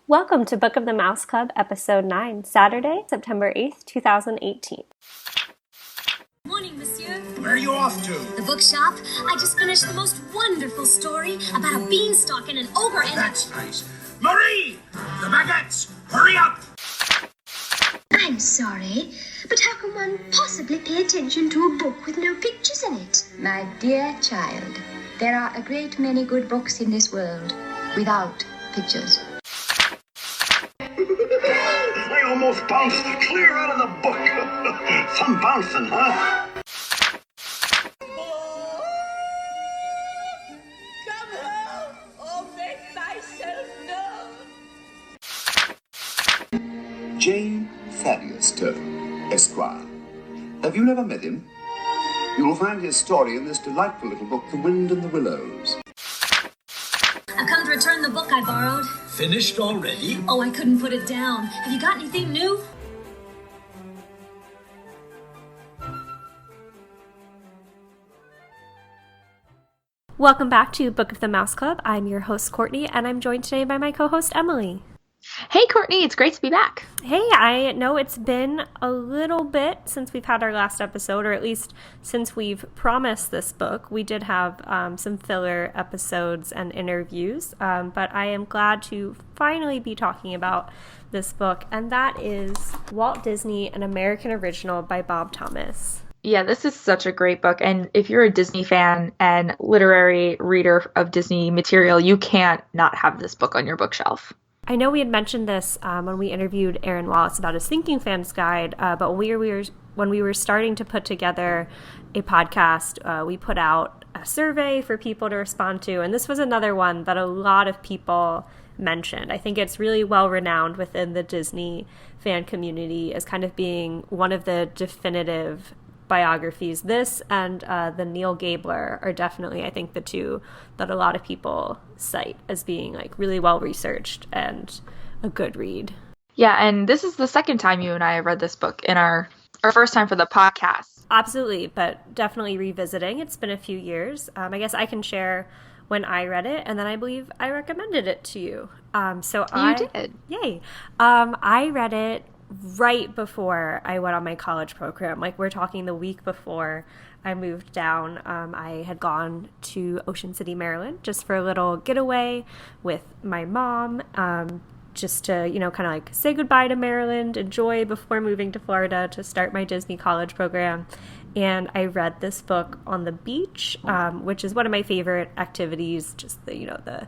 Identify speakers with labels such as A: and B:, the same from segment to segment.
A: Welcome to Book of the Mouse Club, Episode 9, Saturday, September 8th, 2018.
B: Morning, monsieur.
C: Where are you off to?
B: The bookshop. I just finished the most wonderful story about a beanstalk and an ogre and
C: That's nice. Marie! The baguettes! Hurry up!
D: I'm sorry, but how can one possibly pay attention to a book with no pictures in it?
E: My dear child, there are a great many good books in this world without pictures.
C: I almost bounced clear out of the book. Some bouncing, huh?
F: Come home or make myself known.
G: Jane Thaddeus Turtle, Esquire. Have you never met him? You will find his story in this delightful little book, The Wind and the Willows.
B: I've come to return the book I borrowed.
C: Finished already?
B: Oh, I couldn't put it down. Have you got anything new?
A: Welcome back to Book of the Mouse Club. I'm your host, Courtney, and I'm joined today by my co-host, Emily.
H: Hey, Courtney, it's great to be back.
A: Hey, I know it's been a little bit since we've had our last episode, or at least since we've promised this book. We did have some filler episodes and interviews, but I am glad to finally be talking about this book, and that is Walt Disney, an American Original by Bob Thomas.
H: Yeah, this is such a great book, and if you're a Disney fan and literary reader of Disney material, you can't not have this book on your bookshelf.
A: I know we had mentioned this when we interviewed Aaron Wallace about his Thinking Fans Guide, but when we were starting to put together a podcast, we put out a survey for people to respond to, and this was another one that a lot of people mentioned. I think it's really well renowned within the Disney fan community as kind of being one of the definitive biographies. This and the Neil Gabler are definitely, I think, the two that a lot of people cite as being like really well researched and a good read.
H: Yeah, and this is the second time you and I have read this book in our first time for the podcast.
A: Absolutely, but definitely revisiting. It's been a few years. I guess I can share when I read it, and then I believe I recommended it to you.
H: You did.
A: Yay. I read it right before I went on my college program. Like, we're talking the week before I moved down. I had gone to Ocean City, Maryland, just for a little getaway with my mom, just to, kind of like say goodbye to Maryland, enjoy before moving to Florida to start my Disney college program. And I read this book on the beach, which is one of my favorite activities. Just the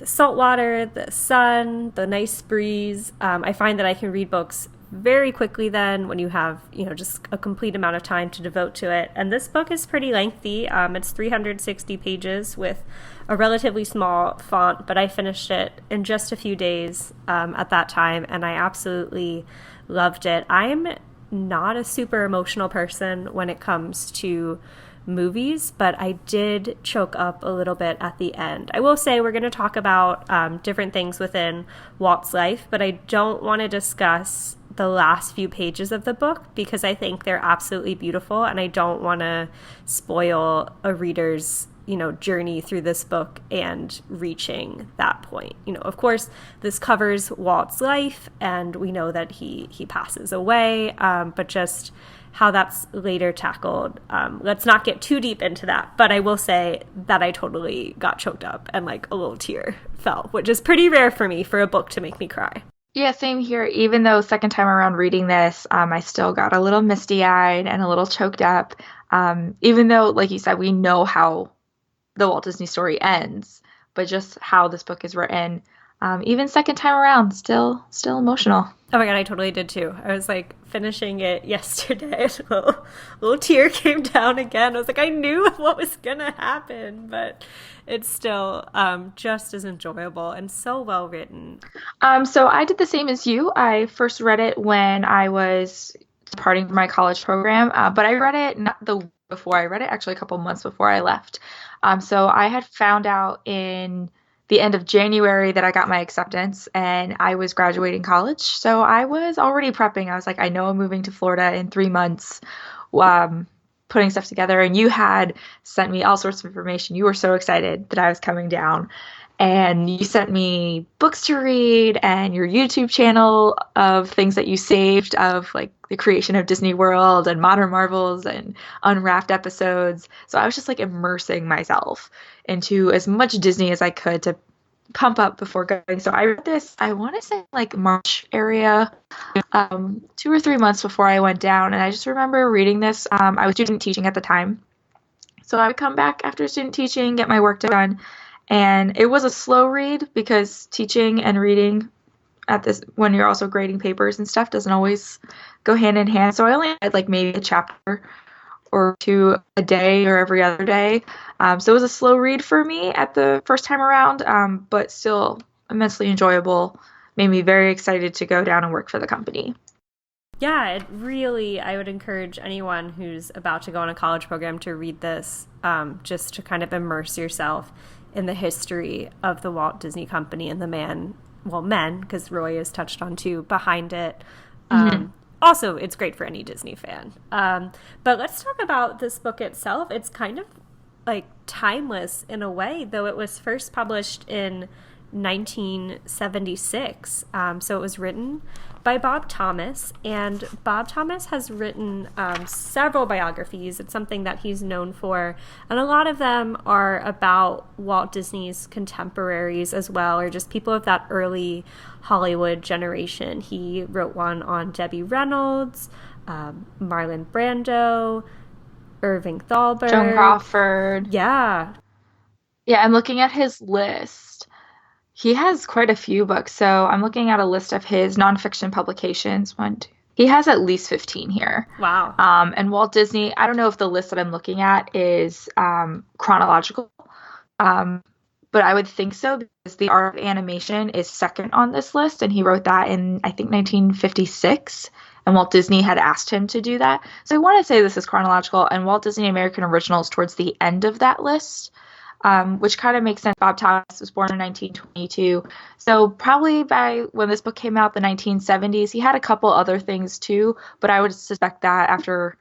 A: salt water, the sun, the nice breeze. I find that I can read books very quickly then when you have, just a complete amount of time to devote to it. And this book is pretty lengthy. It's 360 pages with a relatively small font, but I finished it in just a few days at that time, and I absolutely loved it. I'm not a super emotional person when it comes to movies, but I did choke up a little bit at the end. I will say we're going to talk about different things within Walt's life, but I don't want to discuss the last few pages of the book because I think they're absolutely beautiful, and I don't want to spoil a reader's journey through this book and reaching that point. Of course, this covers Walt's life, and we know that he passes away, but just how that's later tackled. Let's not get too deep into that, but I will say that I totally got choked up and like a little tear fell, which is pretty rare for me for a book to make me cry.
H: Yeah, same here. Even though second time around reading this, I still got a little misty-eyed and a little choked up. Even though, like you said, we know how the Walt Disney story ends, but just how this book is written, even second time around, still emotional.
A: Oh my God, I totally did too. I was like finishing it yesterday, and a little tear came down again. I was like, I knew what was gonna happen, but it's still just as enjoyable and so well written.
H: So I did the same as you. I first read it when I was departing from my college program, but I read it not the week before. I read it actually a couple months before I left. So I had found out in the end of January that I got my acceptance, and I was graduating college. So I was already prepping. I was like, I know I'm moving to Florida in 3 months, putting stuff together. And you had sent me all sorts of information. You were so excited that I was coming down. and you sent me books to read and your YouTube channel of things that you saved of like the creation of Disney World and Modern Marvels and Unwrapped episodes. So I was just like immersing myself into as much Disney as I could to pump up before going. So I read this, I want to say like March area, 2 or 3 months before I went down. And I just remember reading this. I was student teaching at the time. So I would come back after student teaching, get my work done. And it was a slow read because teaching and reading at this, when you're also grading papers and stuff, doesn't always go hand in hand. So I only had like maybe a chapter or two a day or every other day. So it was a slow read for me at the first time around, but still immensely enjoyable. Made me very excited to go down and work for the company.
A: Yeah, it really, I would encourage anyone who's about to go on a college program to read this, just to kind of immerse yourself in the history of the Walt Disney Company and the men, because Roy is touched on too, behind it. Also, it's great for any Disney fan. But let's talk about this book itself. It's kind of like timeless in a way, though it was first published in 1976. So it was written by Bob Thomas, and Bob Thomas has written several biographies. It's something that he's known for, and a lot of them are about Walt Disney's contemporaries as well, or just people of that early Hollywood generation. He wrote one on Debbie Reynolds, Marlon Brando, Irving Thalberg,
H: Joan Crawford.
A: Yeah,
H: I'm looking at his list. He has quite a few books, so I'm looking at a list of his nonfiction publications. He has at least 15 here.
A: Wow.
H: And Walt Disney, I don't know if the list that I'm looking at is chronological, but I would think so because The Art of Animation is second on this list, and he wrote that in, I think, 1956, and Walt Disney had asked him to do that. So I want to say this is chronological, and Walt Disney American Originals towards the end of that list. Which kind of makes sense. Bob Thomas was born in 1922. So probably by when this book came out, the 1970s, he had a couple other things too, but I would suspect that after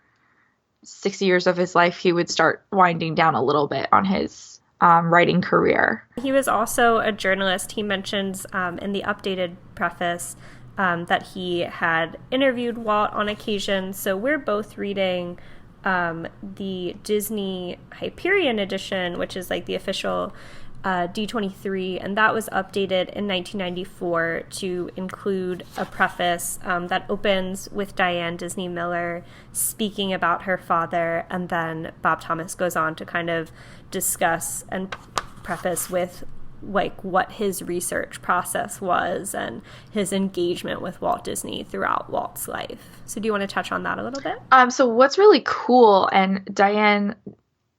H: 60 years of his life, he would start winding down a little bit on his writing career.
A: He was also a journalist. He mentions in the updated preface that he had interviewed Walt on occasion. So we're both reading the Disney Hyperion edition, which is like the official D23, and that was updated in 1994 to include a preface that opens with Diane Disney Miller speaking about her father, and then Bob Thomas goes on to kind of discuss and preface with like what his research process was and his engagement with Walt Disney throughout Walt's life. So do you want to touch on that a little bit?
H: So what's really cool, and Diane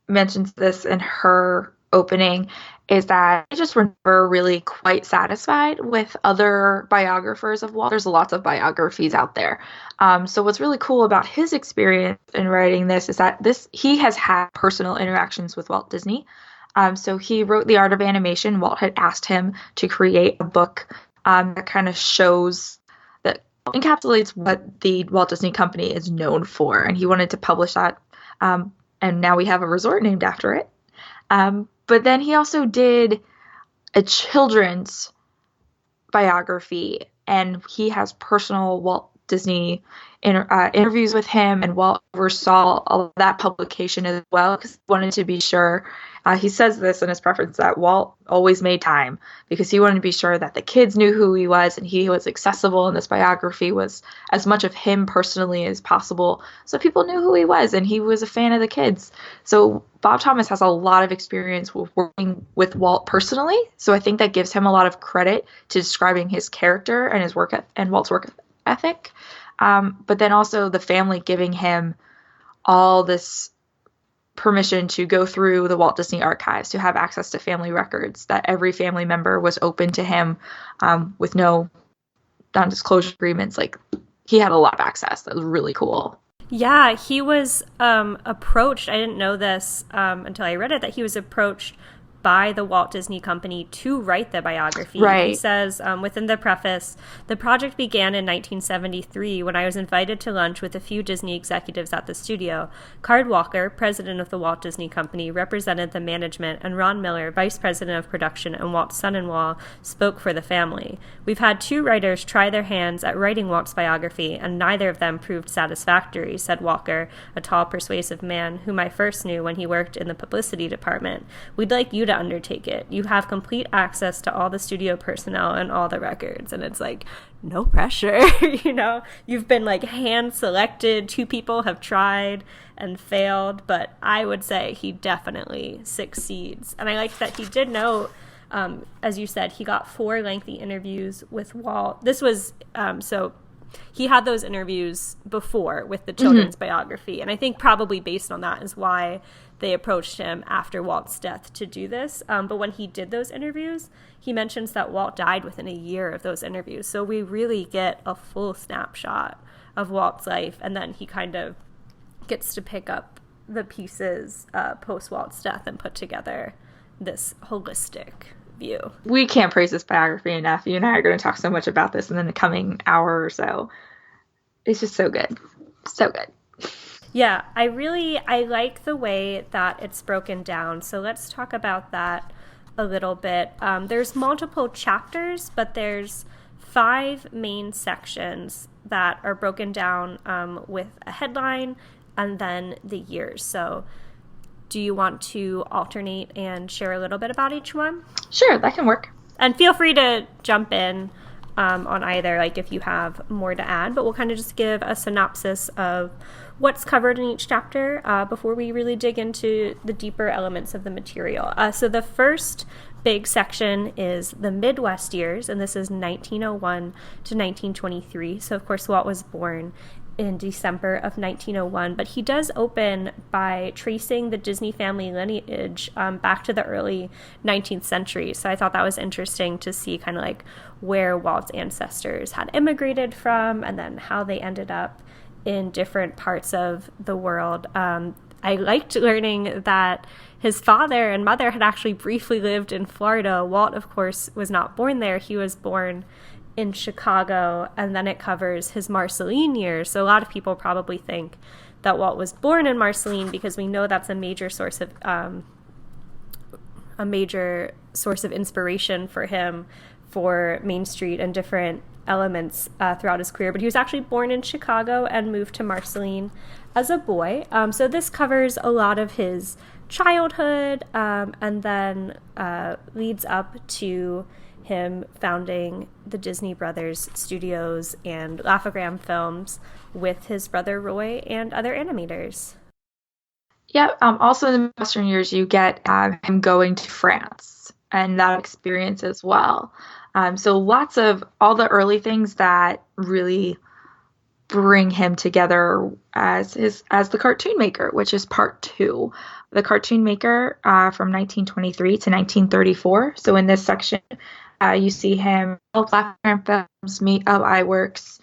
H: mentions this in her opening, is that I just remember really quite satisfied with other biographers of Walt. There's lots of biographies out there. So what's really cool about his experience in writing this is that he has had personal interactions with Walt Disney. So he wrote The Art of Animation. Walt had asked him to create a book that kind of shows, that encapsulates what the Walt Disney Company is known for. And he wanted to publish that. And now we have a resort named after it. But then he also did a children's biography. And he has personal Walt Disney interviews with him, and Walt oversaw all of that publication as well because he wanted to be sure. He says this in his preface that Walt always made time because he wanted to be sure that the kids knew who he was and he was accessible, and this biography was as much of him personally as possible so people knew who he was, and he was a fan of the kids. So Bob Thomas has a lot of experience with working with Walt personally, so I think that gives him a lot of credit to describing his character and his work and Walt's work ethic. But then also the family giving him all this permission to go through the Walt Disney archives, to have access to family records, that every family member was open to him with no non-disclosure agreements. Like, he had a lot of access. That was really cool.
A: Yeah, he was approached. I didn't know this until I read it, that he was approached by the Walt Disney Company to write the biography.
H: Right.
A: He says within the preface, the project began in 1973 when I was invited to lunch with a few Disney executives at the studio. Card Walker, president of the Walt Disney Company, represented the management, and Ron Miller, vice president of production and Walt's son-in-law, spoke for the family. We've had 2 writers try their hands at writing Walt's biography, and neither of them proved satisfactory, said Walker, a tall, persuasive man whom I first knew when he worked in the publicity department. We'd like you to undertake it. You have complete access to all the studio personnel and all the records. And it's like, no pressure. You've been like hand selected. 2 people have tried and failed, but I would say he definitely succeeds. And I like that he did note, as you said, he got 4 lengthy interviews with Walt. This was so he had those interviews before with the children's biography, and I think probably based on that is why they approached him after Walt's death to do this. But when he did those interviews, he mentions that Walt died within a year of those interviews. So we really get a full snapshot of Walt's life, and then he kind of gets to pick up the pieces post Walt's death and put together this holistic view.
H: We can't praise this biography enough. You and I are going to talk so much about this in the coming hour or so. It's just so good. So good.
A: Yeah, I like the way that it's broken down. So let's talk about that a little bit. There's multiple chapters, but there's 5 main sections that are broken down with a headline and then the years. So do you want to alternate and share a little bit about each one?
H: Sure, that can work.
A: And feel free to jump in on either, like if you have more to add, but we'll kind of just give a synopsis of what's covered in each chapter before we really dig into the deeper elements of the material. So the first big section is the Midwest years, and this is 1901 to 1923. So of course Walt was born in December of 1901, but he does open by tracing the Disney family lineage back to the early 19th century. So I thought that was interesting to see kind of like where Walt's ancestors had immigrated from and then how they ended up in different parts of the world. I liked learning that his father and mother had actually briefly lived in Florida. Walt, of course, was not born there. He was born in Chicago, and then it covers his Marceline years. So a lot of people probably think that Walt was born in Marceline because we know that's a major source of inspiration for him for Main Street and different elements throughout his career. But he was actually born in Chicago and moved to Marceline as a boy. So this covers a lot of his childhood and then leads up to him founding the Disney Brothers Studios and Laugh-O-Gram Films with his brother Roy and other animators.
H: Yeah, also in the Western years, you get him going to France and that experience as well. So lots of all the early things that really bring him together as the cartoon maker, which is part 2. The cartoon maker from 1923 to 1934. So in this section, you see him Laugh-O-Gram Films, meet iWorks,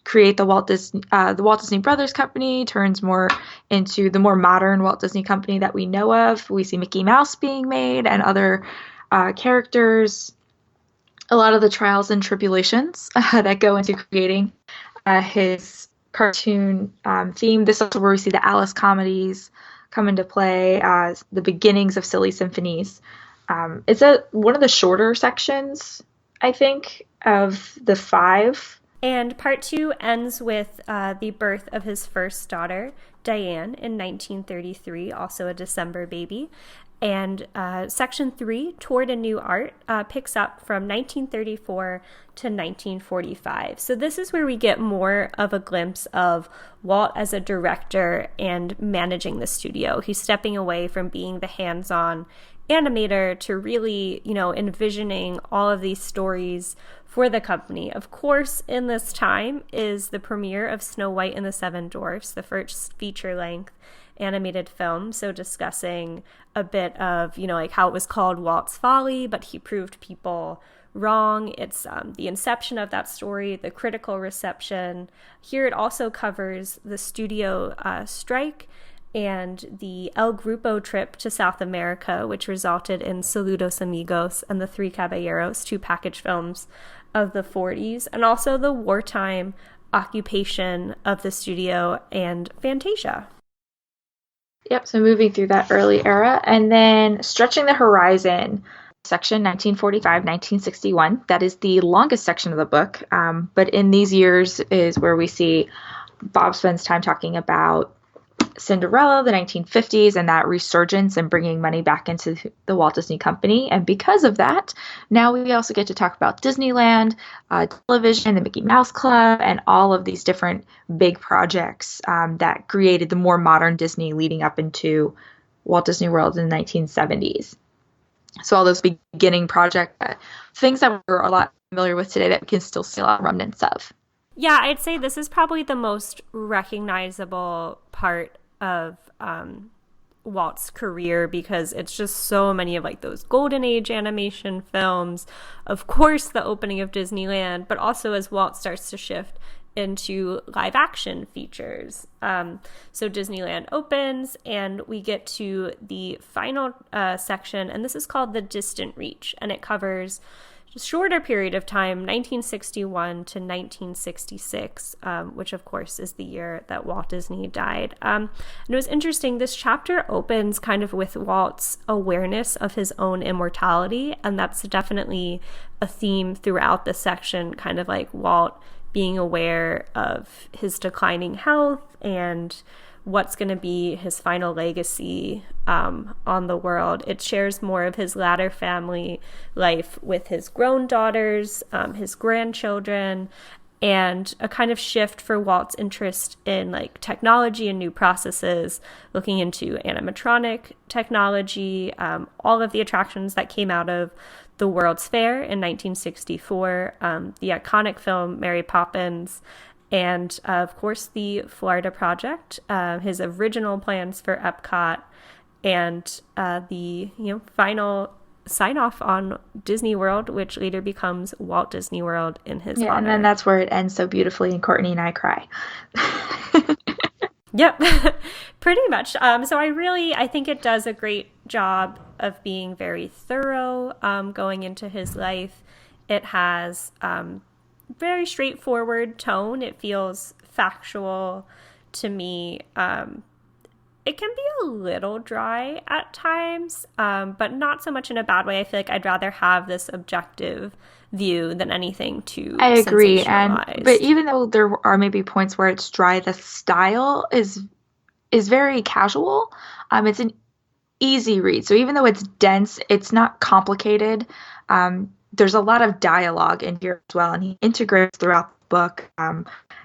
H: create the Walt Disney Brothers Company, turns more into the more modern Walt Disney Company that we know of. We see Mickey Mouse being made and other characters. A lot of the trials and tribulations that go into creating his cartoon theme. This is also where we see the Alice comedies come into play as the beginnings of Silly Symphonies. It's one of the shorter sections, I think, of the 5.
A: And part 2 ends with the birth of his first daughter, Diane, in 1933, also a December baby. And section 3, Toward a New Art, picks up from 1934 to 1945. So this is where we get more of a glimpse of Walt as a director and managing the studio. He's stepping away from being the hands-on animator to really, envisioning all of these stories for the company. Of course, in this time is the premiere of Snow White and the Seven Dwarfs, the first feature-length animated film, so discussing a bit of, how it was called Walt's Folly, but he proved people wrong. It's the inception of that story, the critical reception. Here it also covers the studio strike and the El Grupo trip to South America, which resulted in Saludos Amigos and The Three Caballeros, 2 package films of the 40s, and also the wartime occupation of the studio and Fantasia.
H: Yep, so moving through that early era, and then Stretching the Horizon, section 1945-1961. That is the longest section of the book, but in these years is where we see Bob spends time talking about Cinderella, the 1950s, and that resurgence and bringing money back into the Walt Disney Company. And because of that, now we also get to talk about Disneyland, television, the Mickey Mouse Club, and all of these different big projects that created the more modern Disney leading up into Walt Disney World in the 1970s. So all those beginning projects, things that we're a lot familiar with today that we can still see a lot of remnants of.
A: Yeah, I'd say this is probably the most recognizable part of Walt's career, because it's just so many of like those golden age animation films, of course the opening of Disneyland, but also as Walt starts to shift into live action features. So Disneyland opens and we get to the final section, and this is called The Distant Reach, and it covers a shorter period of time, 1961 to 1966, which of course is the year that Walt Disney died. And it was interesting, this chapter opens kind of with Walt's awareness of his own immortality, and that's definitely a theme throughout the section, kind of like Walt being aware of his declining health and what's going to be his final legacy on the world. It shares more of his latter family life with his grown daughters, his grandchildren, and a kind of shift for Walt's interest in like technology and new processes, looking into animatronic technology, all of the attractions that came out of the World's Fair in 1964, the iconic film Mary Poppins, and of course the Florida Project, his original plans for Epcot, and the final sign off on Disney World, which later becomes Walt Disney World in his honor.
H: And then that's where it ends so beautifully, and Courtney and I cry.
A: Yep, pretty much. So I think it does a great job of being very thorough going into his life. It has very straightforward tone. It feels factual to me. It can be a little dry at times, but not so much in a bad way. I feel like I'd rather have this objective view than anything too
H: I agree,
A: sensationalized.
H: but even though there are maybe points where it's dry, the style is very casual. It's an easy read. So even though it's dense, it's not complicated. There's a lot of dialogue in here as well, and he integrates throughout the book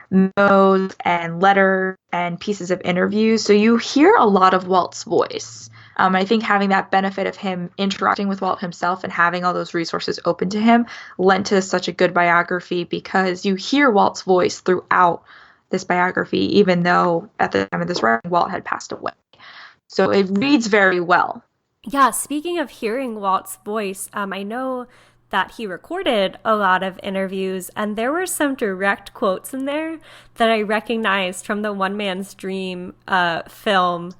H: notes and letters and pieces of interviews. So you hear a lot of Walt's voice. I think having that benefit of him interacting with Walt himself and having all those resources open to him lent to such a good biography, because you hear Walt's voice throughout this biography, even though at the time of this writing, Walt had passed away. So it reads very well.
A: Yeah, speaking of hearing Walt's voice, I know that he recorded a lot of interviews, and there were some direct quotes in there that I recognized from the One Man's Dream film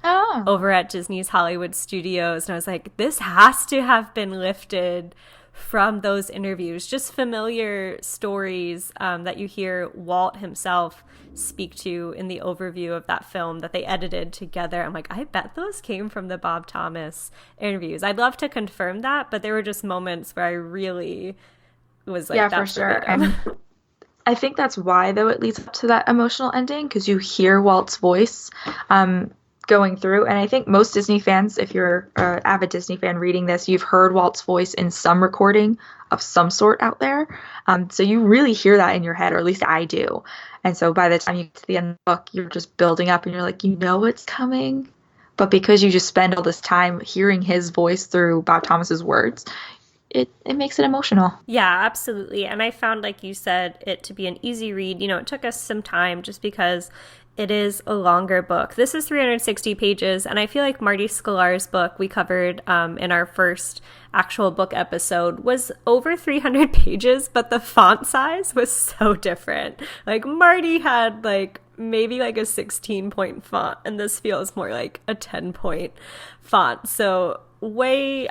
A: over at Disney's Hollywood Studios. And I was like, this has to have been lifted from those interviews, just familiar stories that you hear Walt himself speak to in the overview of that film that they edited together. I'm like, I bet those came from the Bob Thomas interviews. I'd love to confirm that, but there were just moments where I really was like,
H: yeah,
A: that's
H: for sure. And I think that's why, though, it leads up to that emotional ending, because you hear Walt's voice going through. And I think most Disney fans, if you're an avid Disney fan reading this, you've heard Walt's voice in some recording of some sort out there. So you really hear that in your head, or at least I do. And so by the time you get to the end of the book, you're just building up and you're like, you know it's coming. But because you just spend all this time hearing his voice through Bob Thomas's words, it makes it emotional.
A: Yeah, absolutely. And I found, like you said, it to be an easy read. You know, it took us some time just because it is a longer book. This is 360 pages, and I feel like Marty Sklar's book we covered in our first actual book episode was over 300 pages, but the font size was so different. Like, Marty had like maybe like a 16-point font, and this feels more like a 10-point font. So way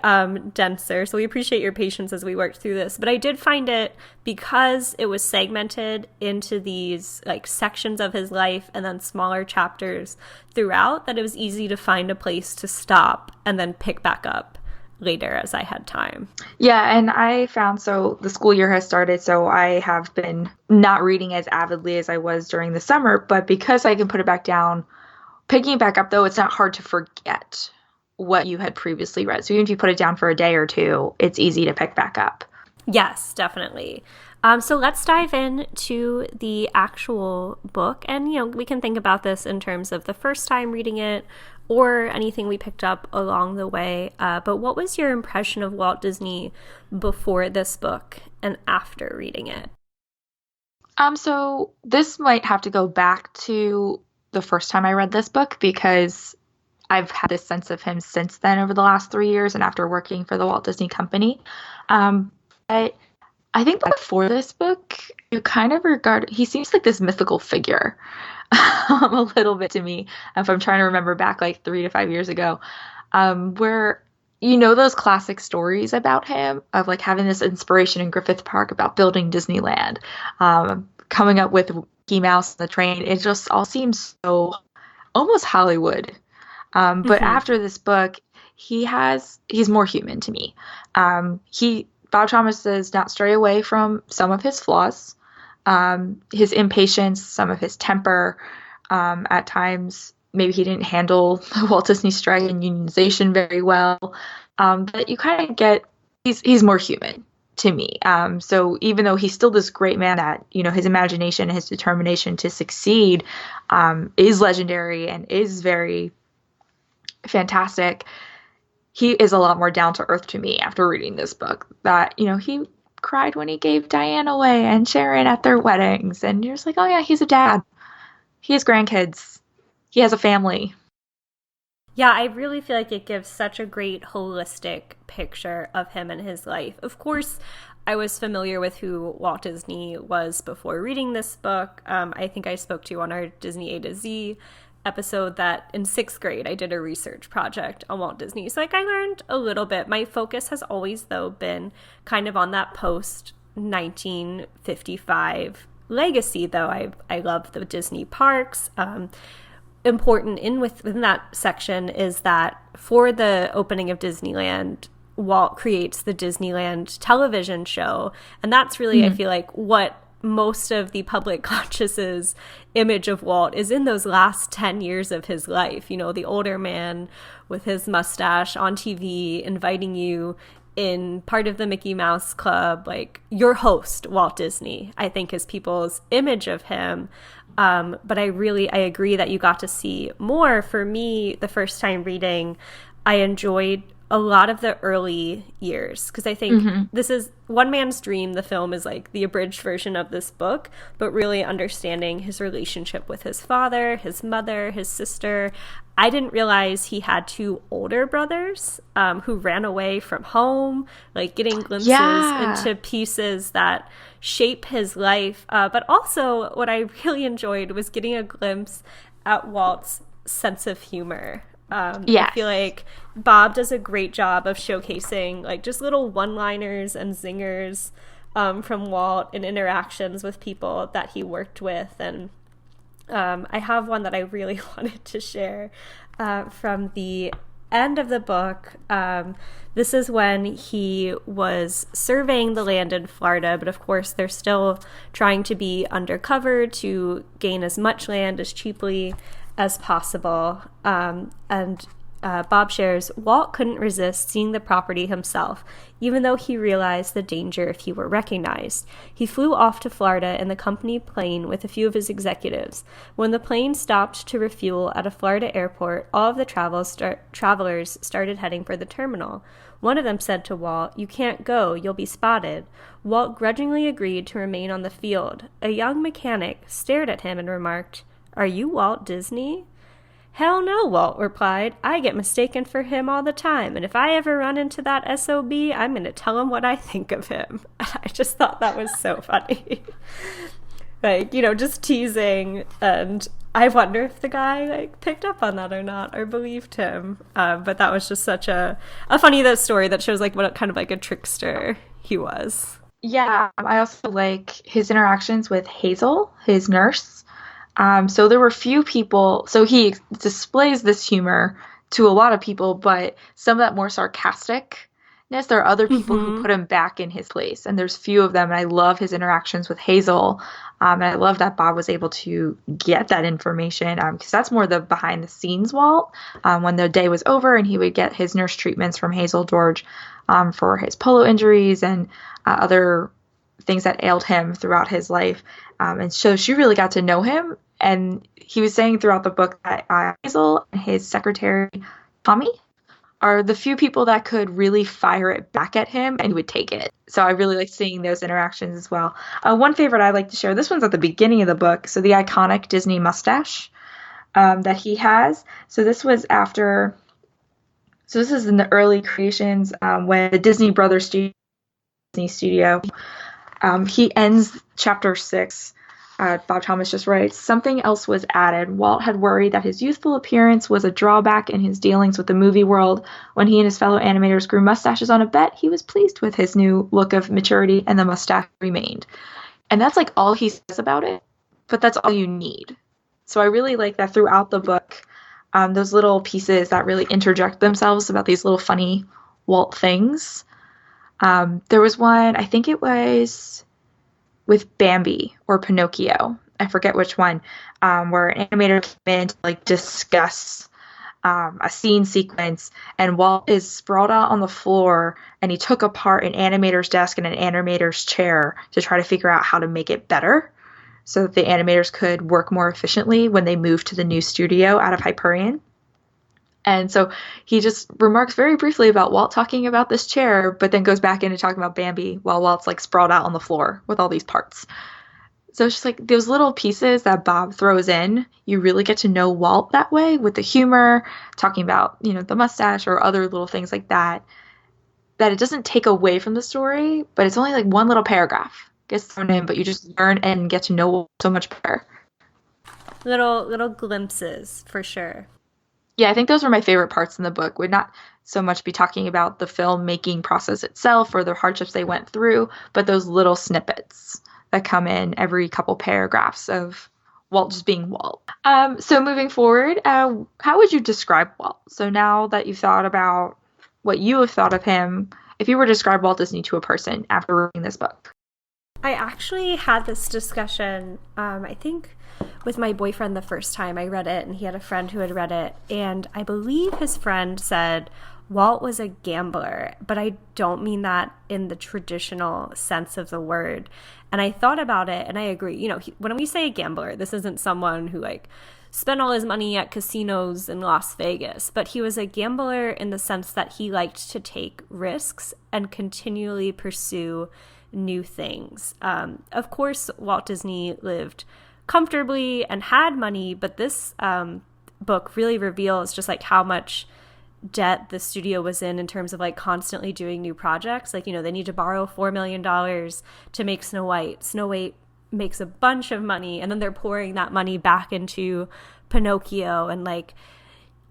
A: denser. So we appreciate your patience as we worked through this. But I did find it, because it was segmented into these like sections of his life and then smaller chapters throughout, that it was easy to find a place to stop and then pick back up later as I had time.
H: Yeah, and I found, so the school year has started, so I have been not reading as avidly as I was during the summer, but because I can put it back down, picking it back up, though, it's not hard to forget what you had previously read. So even if you put it down for a day or two, it's easy to pick back up.
A: Yes, definitely. So let's dive into the actual book. And, we can think about this in terms of the first time reading it or anything we picked up along the way. But what was your impression of Walt Disney before this book and after reading it?
H: So this might have to go back to the first time I read this book, because I've had this sense of him since then over the last 3 years and after working for the Walt Disney Company. But I think before this book, you kind of he seems like this mythical figure a little bit to me, if I'm trying to remember back like 3 to 5 years ago, where those classic stories about him of like having this inspiration in Griffith Park about building Disneyland, coming up with Mickey Mouse and the train. It just all seems so almost Hollywood. But after this book, he's more human to me. Bob Thomas does not stray away from some of his flaws, his impatience, some of his temper. At times, maybe he didn't handle the Walt Disney strike and unionization very well. But you kind of get he's more human to me. So even though he's still this great man, that his imagination and his determination to succeed is legendary and is very fantastic, he is a lot more down to earth to me after reading this book. That he cried when he gave Diane away and Sharon at their weddings, and you're just like, oh yeah, he's a dad, he has grandkids, he has a family.
A: Yeah, I really feel like it gives such a great holistic picture of him and his life. Of course, I was familiar with who Walt Disney was before reading this book. I think I spoke to you on our Disney A to Z episode that in 6th grade I did a research project on Walt Disney. So I learned a little bit. My focus has always, though, been kind of on that post 1955 legacy, though. I love the Disney parks. Important within that section is that for the opening of Disneyland, Walt creates the Disneyland television show. And that's really, I feel like, what most of the public consciousness image of Walt is in those last 10 years of his life. The older man with his mustache on TV inviting you in part of the Mickey Mouse Club, like your host, Walt Disney, I think is people's image of him. But I agree that you got to see more. For me, the first time reading, I enjoyed a lot of the early years, because I think this is One Man's Dream. The film is like the abridged version of this book, but really understanding his relationship with his father, his mother, his sister. I didn't realize he had 2 older brothers who ran away from home, like getting glimpses into pieces that shape his life. But also what I really enjoyed was getting a glimpse at Walt's sense of humor. I feel like Bob does a great job of showcasing like just little one-liners and zingers from Walt in interactions with people that he worked with. And I have one that I really wanted to share from the end of the book. This is when he was surveying the land in Florida, but of course they're still trying to be undercover to gain as much land as cheaply as possible. Bob shares, Walt couldn't resist seeing the property himself, even though he realized the danger if he were recognized. He flew off to Florida in the company plane with a few of his executives. When the plane stopped to refuel at a Florida airport, all of the travelers started heading for the terminal. One of them said to Walt, "You can't go, you'll be spotted." Walt grudgingly agreed to remain on the field. A young mechanic stared at him and remarked, "Are you Walt Disney?" "Hell no," Walt replied. "I get mistaken for him all the time, and if I ever run into that SOB, I'm going to tell him what I think of him." I just thought that was so funny. like, just teasing. And I wonder if the guy like picked up on that or not, or believed him. But that was just such a funny story that shows like what kind of like a trickster he was.
H: Yeah, I also like his interactions with Hazel, his nurse. So there were few people, so he displays this humor to a lot of people, but some of that more sarcasticness, there are other people who put him back in his place, and there's few of them, and I love his interactions with Hazel, and I love that Bob was able to get that information, because that's more the behind-the-scenes Walt, when the day was over, and he would get his nurse treatments from Hazel George for his polo injuries and other things that ailed him throughout his life, and so she really got to know him. And he was saying throughout the book that Hazel and his secretary, Tommy, are the few people that could really fire it back at him and he would take it. So I really like seeing those interactions as well. One favorite I like to share, this one's at the beginning of the book, so the iconic Disney mustache that he has. So this was after, so this is in the early creations when the Disney Brothers Disney Studio, he ends chapter 6. Bob Thomas just writes, something else was added. Walt had worried that his youthful appearance was a drawback in his dealings with the movie world. When he and his fellow animators grew mustaches on a bet, he was pleased with his new look of maturity, and the mustache remained. And that's like all he says about it, but that's all you need. So I really like that throughout the book, those little pieces that really interject themselves about these little funny Walt things. There was one, I think it was with Bambi or Pinocchio, I forget which one, where an animator came in to like discuss a scene sequence, and Walt is sprawled out on the floor, and he took apart an animator's desk and an animator's chair to try to figure out how to make it better so that the animators could work more efficiently when they moved to the new studio out of Hyperion. And so he just remarks very briefly about Walt talking about this chair, but then goes back into talking about Bambi while Walt's like sprawled out on the floor with all these parts. So it's just like those little pieces that Bob throws in, you really get to know Walt that way with the humor, talking about, the mustache or other little things like that, that it doesn't take away from the story, but it's only like one little paragraph gets thrown in, but you just learn and get to know Walt so much better.
A: Little glimpses for sure.
H: Yeah, I think those were my favorite parts in the book. Would not so much be talking about the filmmaking process itself or the hardships they went through, but those little snippets that come in every couple paragraphs of Walt just being Walt. So moving forward, how would you describe Walt? So now that you've thought about what you have thought of him, if you were to describe Walt Disney to a person after reading this book.
A: I actually had this discussion, I think, with my boyfriend the first time I read it, and he had a friend who had read it, and I believe his friend said Walt was a gambler, but I don't mean that in the traditional sense of the word. And I thought about it, and I agree. When we say a gambler, this isn't someone who spent all his money at casinos in Las Vegas, but he was a gambler in the sense that he liked to take risks and continually pursue new things. Of course, Walt Disney lived comfortably and had money, but this book really reveals just how much debt the studio was in terms of constantly doing new projects. They need to borrow $4 million to make Snow White. Snow White makes a bunch of money, and then they're pouring that money back into Pinocchio, and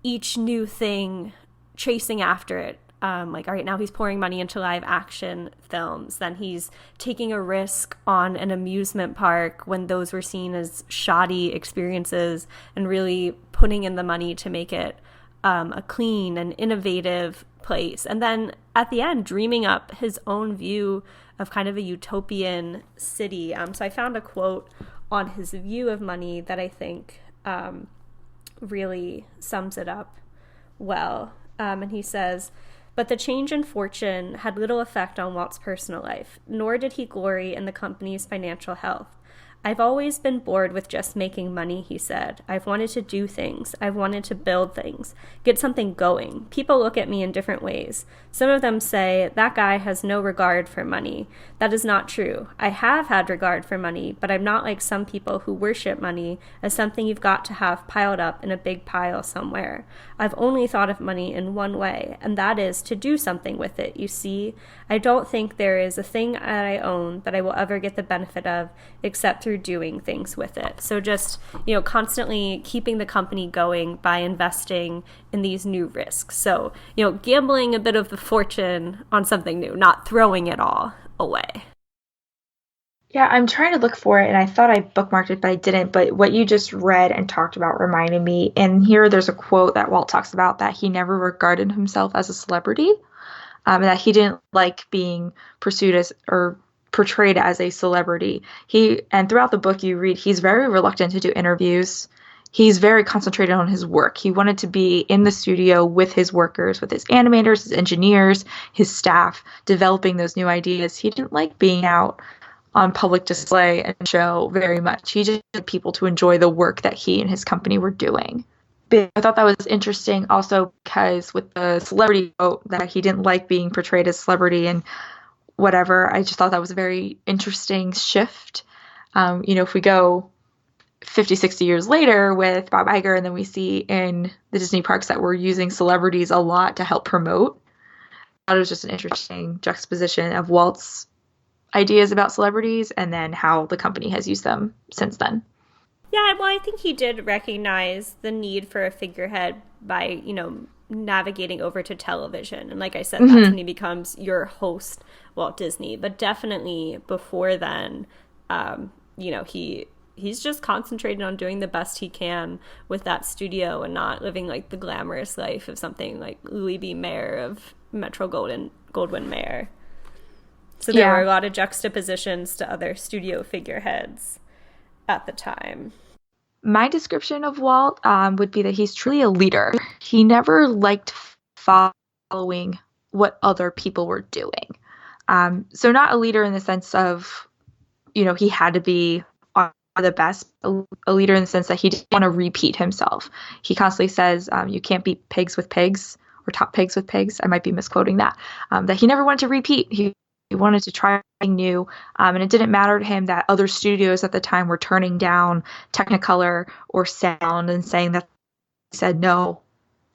A: each new thing chasing after it. All right, now he's pouring money into live action films. Then he's taking a risk on an amusement park when those were seen as shoddy experiences, and really putting in the money to make it a clean and innovative place. And then at the end, dreaming up his own view of kind of a utopian city. So I found a quote on his view of money that I think really sums it up well. And he says, "But the change in fortune had little effect on Walt's personal life, nor did he glory in the company's financial health. I've always been bored with just making money," he said. "I've wanted to do things. I've wanted to build things, get something going. People look at me in different ways. Some of them say, that guy has no regard for money. That is not true. I have had regard for money, but I'm not like some people who worship money as something you've got to have piled up in a big pile somewhere. I've only thought of money in one way, and that is to do something with it, you see. I don't think there is a thing that I own that I will ever get the benefit of except through through doing things with it. So just, constantly keeping the company going by investing in these new risks. So, gambling a bit of the fortune on something new, not throwing it all away.
H: Yeah, I'm trying to look for it, and I thought I bookmarked it, but I didn't. But what you just read and talked about reminded me. And here there's a quote that Walt talks about that he never regarded himself as a celebrity, and that he didn't like being pursued as or portrayed as a celebrity. And throughout the book you read, he's very reluctant to do interviews. He's very concentrated on his work. He wanted to be in the studio with his workers, with his animators, his engineers, his staff, developing those new ideas. He didn't like being out on public display and show very much. He just wanted people to enjoy the work that he and his company were doing. But I thought that was interesting also because with the celebrity quote that he didn't like being portrayed as celebrity and whatever, I just thought that was a very interesting shift. If we go 50, 60 years later with Bob Iger, and then we see in the Disney parks that we're using celebrities a lot to help promote. I thought it was just an interesting juxtaposition of Walt's ideas about celebrities and then how the company has used them since then.
A: Yeah, well, I think he did recognize the need for a figurehead by, navigating over to television. And like I said, that's when he becomes your host, Walt Disney. But definitely before then, he's just concentrated on doing the best he can with that studio and not living like the glamorous life of something like Louis B. Mayer of Metro Goldwyn Mayer. So there were a lot of juxtapositions to other studio figureheads at the time.
H: My description of Walt would be that he's truly a leader. He never liked following what other people were doing. So not a leader in the sense of, he had to be the best, a leader in the sense that he didn't want to repeat himself. He constantly says, you can't beat pigs with pigs or top pigs with pigs. I might be misquoting that. That he never wanted to repeat. He wanted to try something new, and it didn't matter to him that other studios at the time were turning down Technicolor or sound and saying that. He said no.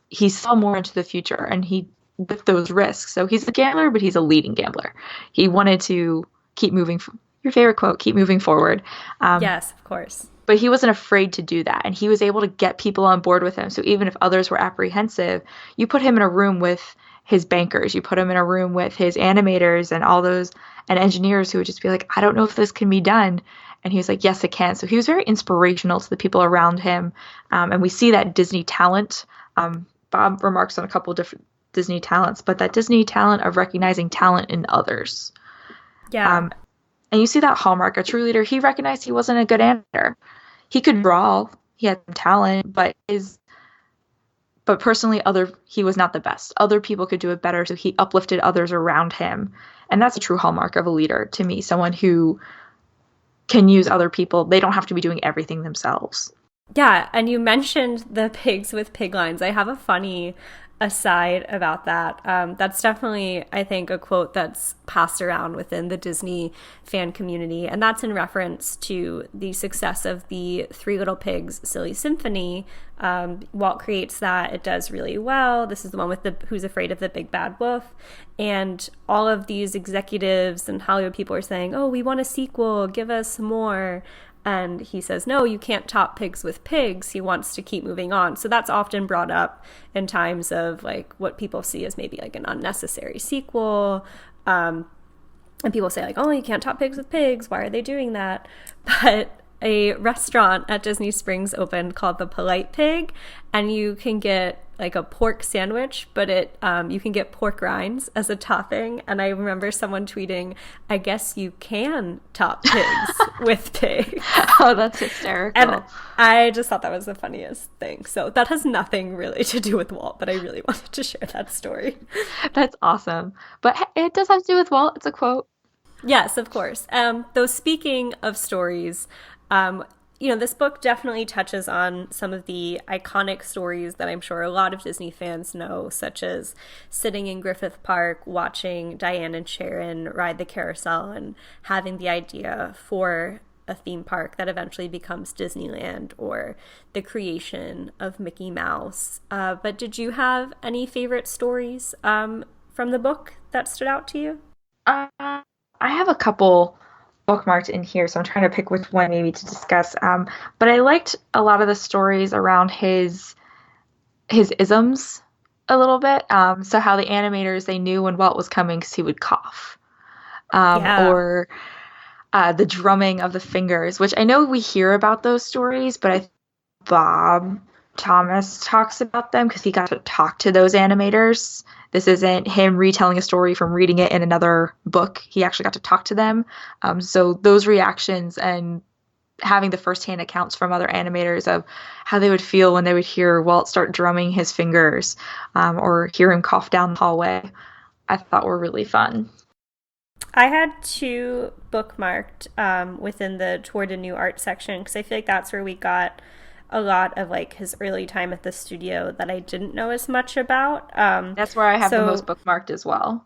H: He saw more into the future, and he with those risks. So he's a gambler, but he's a leading gambler. He wanted to keep moving. Your favorite quote: "Keep moving forward."
A: Yes, of course.
H: But he wasn't afraid to do that, and he was able to get people on board with him. So even if others were apprehensive, you put him in a room with his bankers, you put him in a room with his animators and all those and engineers who would just be like, I don't know if this can be done. And he was like, yes, it can. So he was very inspirational to the people around him. And we see that Disney talent. Bob remarks on a couple of different Disney talents, but that Disney talent of recognizing talent in others.
A: Yeah.
H: And you see that hallmark, a true leader. He recognized he wasn't a good animator. He could draw, he had some talent, but personally, he was not the best. Other people could do it better, so he uplifted others around him. And that's a true hallmark of a leader to me, someone who can use other people. They don't have to be doing everything themselves.
A: Yeah, and you mentioned the pigs with pig lines. I have a funny aside about that. That's definitely, I think, a quote that's passed around within the Disney fan community, and that's in reference to the success of the Three Little Pigs Silly Symphony. Walt creates that. It does really well. This is the one with the Who's Afraid of the Big Bad Wolf, and all of these executives and Hollywood people are saying, oh, we want a sequel, give us more. And he says, no, you can't top pigs with pigs. He wants to keep moving on. So that's often brought up in times of like what people see as maybe like an unnecessary sequel. And people say like, oh, you can't top pigs with pigs. Why are they doing that? But a restaurant at Disney Springs opened called The Polite Pig, and you can get like a pork sandwich, but you can get pork rinds as a topping. And I remember someone tweeting, I guess you can top pigs with pigs.
H: Oh, that's hysterical.
A: And I just thought that was the funniest thing. So that has nothing really to do with Walt, but I really wanted to share that story.
H: That's awesome. But it does have to do with Walt. It's a quote.
A: Yes, of course. Though speaking of stories, this book definitely touches on some of the iconic stories that I'm sure a lot of Disney fans know, such as sitting in Griffith Park, watching Diane and Sharon ride the carousel and having the idea for a theme park that eventually becomes Disneyland, or the creation of Mickey Mouse. But did you have any favorite stories from the book that stood out to you?
H: I have a couple. bookmarked in here, so I'm trying to pick which one maybe to discuss. But I liked a lot of the stories around his isms a little bit. So how the animators, they knew when Walt was coming because he would cough.
A: Yeah.
H: Or the drumming of the fingers, which I know we hear about those stories, but Bob Thomas talks about them because he got to talk to those animators. This isn't him retelling a story from reading it in another book. He actually got to talk to them. So those reactions and having the firsthand accounts from other animators of how they would feel when they would hear Walt start drumming his fingers, or hear him cough down the hallway, I thought were really fun.
A: I had two bookmarked within the Toward a New Art section because I feel like that's where we got a lot of like his early time at the studio that I didn't know as much about.
H: That's where I have the most bookmarked as well.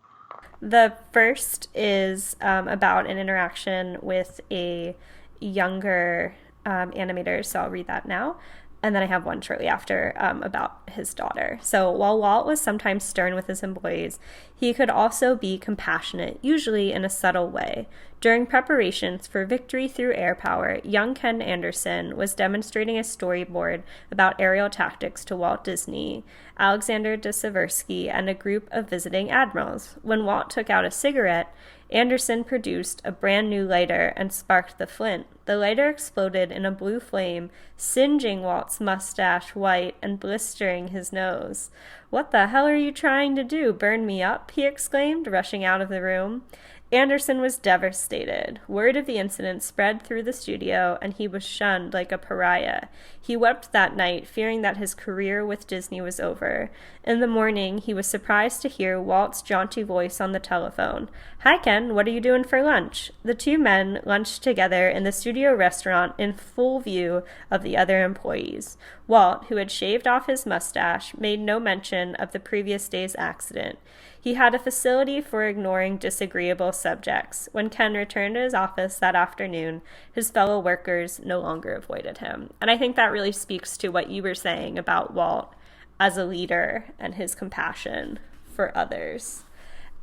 A: The first is about an interaction with a younger animator, so I'll read that now. And then I have one shortly after about his daughter. So while Walt was sometimes stern with his employees, he could also be compassionate, usually in a subtle way. During preparations for Victory Through Air Power, young Ken Anderson was demonstrating a storyboard about aerial tactics to Walt Disney, Alexander de Seversky, and a group of visiting admirals. When Walt took out a cigarette, Anderson produced a brand new lighter and sparked the flint. The lighter exploded in a blue flame, singeing Walt's mustache white and blistering his nose. "What the hell are you trying to do? Burn me up?" he exclaimed, rushing out of the room. Anderson was devastated. Word of the incident spread through the studio, and he was shunned like a pariah. He wept that night, fearing that his career with Disney was over. In the morning, he was surprised to hear Walt's jaunty voice on the telephone. "Hi, Ken, what are you doing for lunch?" The two men lunched together in the studio restaurant in full view of the other employees. Walt, who had shaved off his mustache, made no mention of the previous day's accident. He had a facility for ignoring disagreeable subjects. When Ken returned to his office that afternoon, his fellow workers no longer avoided him. And I think that really speaks to what you were saying about Walt as a leader and his compassion for others.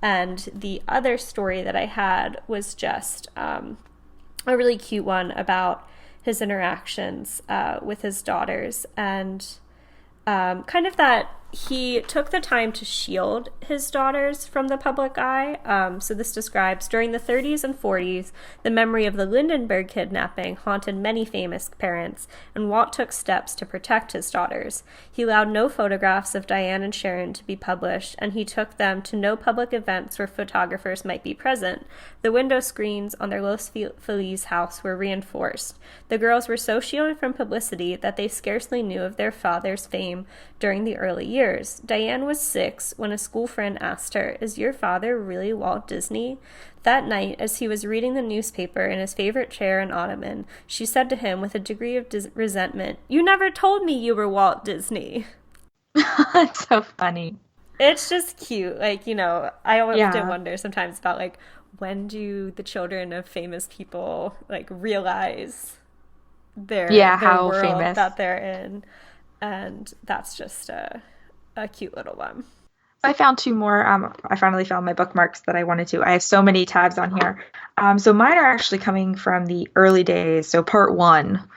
A: And the other story that I had was just a really cute one about his interactions with his daughters, and kind of that he took the time to shield his daughters from the public eye. So this describes, during the 30s and 40s, the memory of the Lindenberg kidnapping haunted many famous parents, and Walt took steps to protect his daughters. He allowed no photographs of Diane and Sharon to be published, and he took them to no public events where photographers might be present. The window screens on their Los Feliz house were reinforced. The girls were so shielded from publicity that they scarcely knew of their father's fame during the early years. Diane was 6 when a school friend asked her, "Is your father really Walt Disney?" That night, as he was reading the newspaper in his favorite chair and ottoman, she said to him with a degree of resentment, "You never told me you were Walt Disney."
H: That's so funny.
A: It's just cute. Like, you know, I often wonder sometimes about, like, when do the children of famous people, like, realize their
H: how
A: world
H: famous
A: that they're in. And that's just a cute little one.
H: I found two more. I finally found my bookmarks that I wanted to. I have so many tabs on here. So mine are actually coming from the early days. So part 1,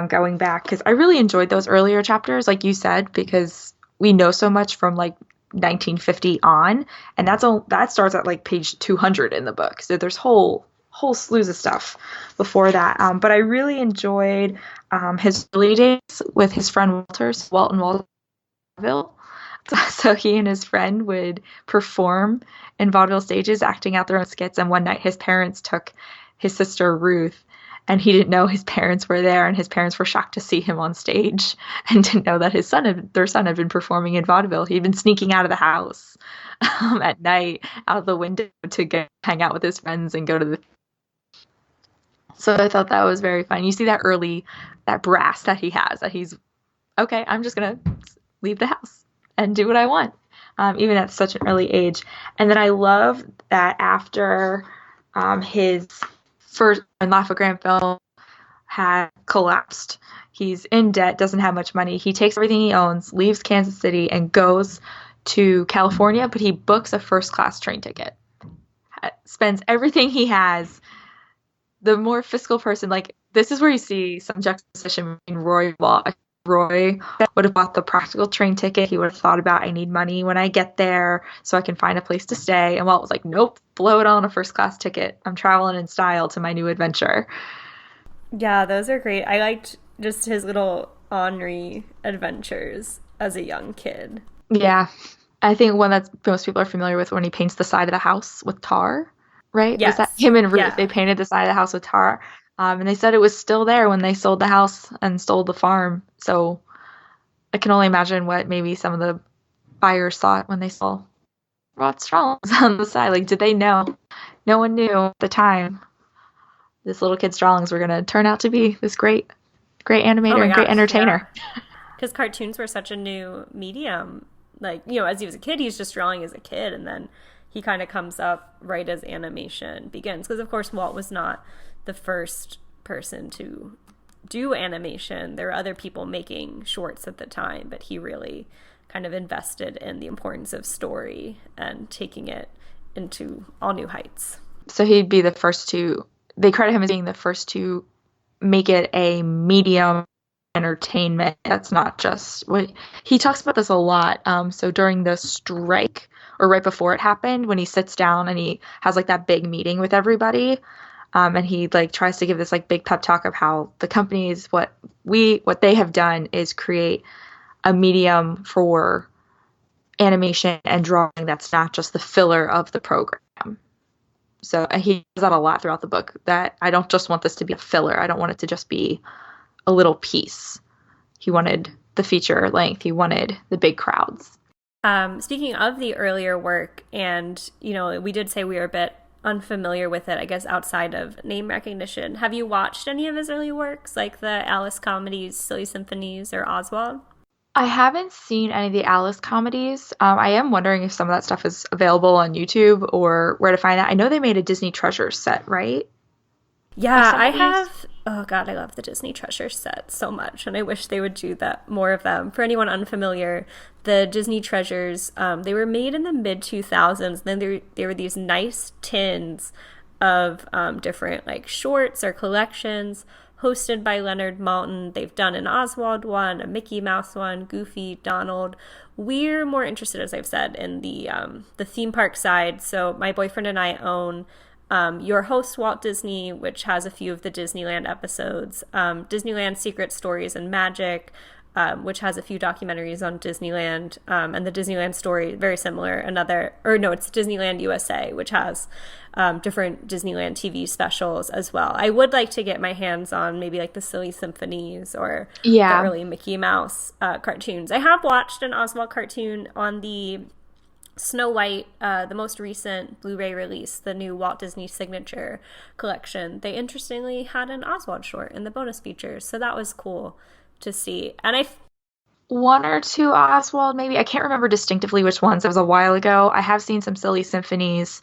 H: going back, because I really enjoyed those earlier chapters, like you said, because we know so much from like 1950 on, and that starts at like page 200 in the book. So there's whole slews of stuff before that. But I really enjoyed his early days with his friend Walt and Vaudeville. So he and his friend would perform in vaudeville stages, acting out their own skits. And one night his parents took his sister Ruth, and he didn't know his parents were there, and his parents were shocked to see him on stage and didn't know that their son had been performing in vaudeville. He'd been sneaking out of the house at night, out the window, to go hang out with his friends and go to the. So I thought that was very fun. You see that brass that he has, that he's, okay, I'm just going to leave the house and do what I want, even at such an early age. And then I love that after his first Laugh-O-Gram film had collapsed, he's in debt, doesn't have much money. He takes everything he owns, leaves Kansas City, and goes to California, but he books a first-class train ticket, spends everything he has, the more fiscal person, like this is where you see some juxtaposition between Roy and Walt. Roy would have bought the practical train ticket. He would have thought about, I need money when I get there so I can find a place to stay. And Walt was like, nope, blow it all on a first class ticket. I'm traveling in style to my new adventure.
A: Yeah, those are great. I liked just his little ornery adventures as a young kid.
H: Yeah. I think one that most people are familiar with when he paints the side of the house with tar, right?
A: Yes.
H: Was that him and Ruth?
A: Yeah.
H: They painted the side of the house with tar. And they said it was still there when they sold the house and sold the farm. So I can only imagine what maybe some of the buyers thought when they saw Rod Stallings on the side. Like, did they know? No one knew at the time this little kid Stallings were going to turn out to be this great animator and great entertainer.
A: Because cartoons were such a new medium. Like, as he was a kid, he's just drawing as a kid, and then he kind of comes up right as animation begins. Because, of course, Walt was not the first person to do animation. There were other people making shorts at the time, but he really kind of invested in the importance of story and taking it into all new heights.
H: So he'd be the first to, they credit him as being the first to make it a medium entertainment. That's not just what he talks about this a lot. So during the strike, or right before it happened, when he sits down and he has like that big meeting with everybody, and he like tries to give this like big pep talk of how the companies, what they have done is create a medium for animation and drawing that's not just the filler of the program. So he does that a lot throughout the book, that I don't just want this to be a filler. I don't want it to just be a little piece. He wanted the feature length. He wanted the big crowds.
A: Speaking of the earlier work, and, we did say we were a bit unfamiliar with it, I guess, outside of name recognition. Have you watched any of his early works, like the Alice comedies, Silly Symphonies, or Oswald?
H: I haven't seen any of the Alice comedies. I am wondering if some of that stuff is available on YouTube or where to find that. I know they made a Disney Treasures set, right?
A: Yeah, I have. Oh God, I love the Disney Treasure set so much, and I wish they would do that more of them. For anyone unfamiliar, the Disney Treasures, they were made in the mid 2000s. Then they were these nice tins of different like shorts or collections, hosted by Leonard Maltin. They've done an Oswald one, a Mickey Mouse one, Goofy, Donald. We're more interested, as I've said, in the theme park side. So my boyfriend and I own Your Host, Walt Disney, which has a few of the Disneyland episodes, Disneyland Secret Stories and Magic, which has a few documentaries on Disneyland, and the Disneyland Story, very similar. It's Disneyland USA, which has different Disneyland TV specials as well. I would like to get my hands on maybe like the Silly Symphonies or the early Mickey Mouse cartoons. I have watched an Oswald cartoon on the Snow White, the most recent Blu-ray release, the new Walt Disney Signature collection. They interestingly had an Oswald short in the bonus features, so that was cool to see. And
H: one or two Oswald, maybe. I can't remember distinctively which ones. It was a while ago. I have seen some Silly Symphonies.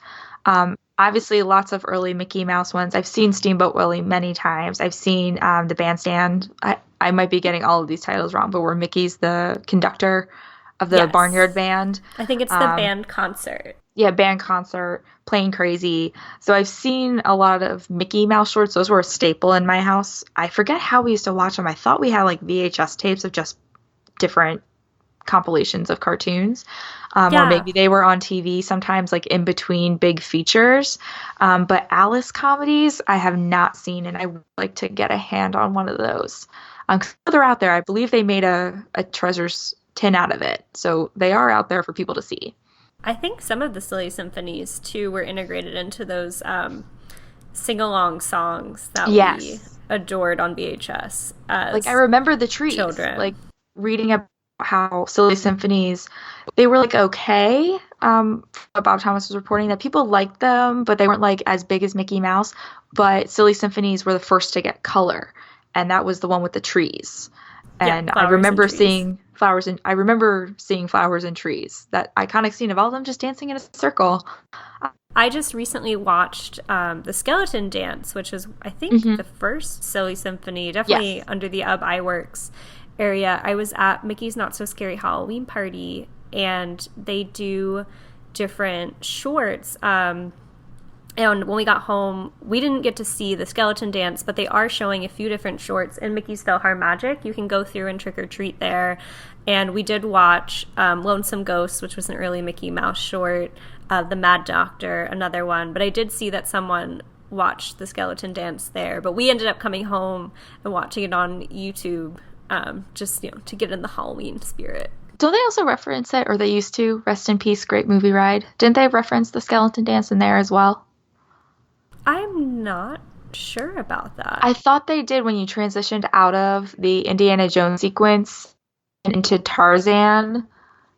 H: Obviously, lots of early Mickey Mouse ones. I've seen Steamboat Willie many times. I've seen the Bandstand. I might be getting all of these titles wrong, but where Mickey's the conductor of the Barnyard Band.
A: I think it's the band concert.
H: Yeah, band concert, Playing Crazy. So I've seen a lot of Mickey Mouse shorts. Those were a staple in my house. I forget how we used to watch them. I thought we had like VHS tapes of just different compilations of cartoons. Or maybe they were on TV sometimes, like in between big features. But Alice comedies, I have not seen, and I would like to get a hand on one of those. They're out there. I believe they made a Treasures tin out of it. So they are out there for people to see.
A: I think some of the Silly Symphonies, too, were integrated into those sing-along songs that we adored on VHS.
H: Like, I remember the trees.
A: Children.
H: Like, reading about how Silly Symphonies, they were, like, okay. Bob Thomas was reporting that people liked them, but they weren't, like, as big as Mickey Mouse. But Silly Symphonies were the first to get color, and that was the one with the trees. And I remember seeing flowers and trees. That iconic scene of all of them just dancing in a circle.
A: I just recently watched the Skeleton Dance, which is, I think, the first Silly Symphony, definitely under the Ub Iwerks area. I was at Mickey's Not So Scary Halloween Party, and they do different shorts. And when we got home, we didn't get to see the skeleton dance, but they are showing a few different shorts in Mickey's PhilharMagic. You can go through and trick or treat there. And we did watch Lonesome Ghost, which was an early Mickey Mouse short, The Mad Doctor, another one. But I did see that someone watched the skeleton dance there. But we ended up coming home and watching it on YouTube, just to get in the Halloween spirit.
H: Don't they also reference it, or they used to? Rest in peace, great movie ride. Didn't they reference the skeleton dance in there as well?
A: I'm not sure about that.
H: I thought they did when you transitioned out of the Indiana Jones sequence and into Tarzan,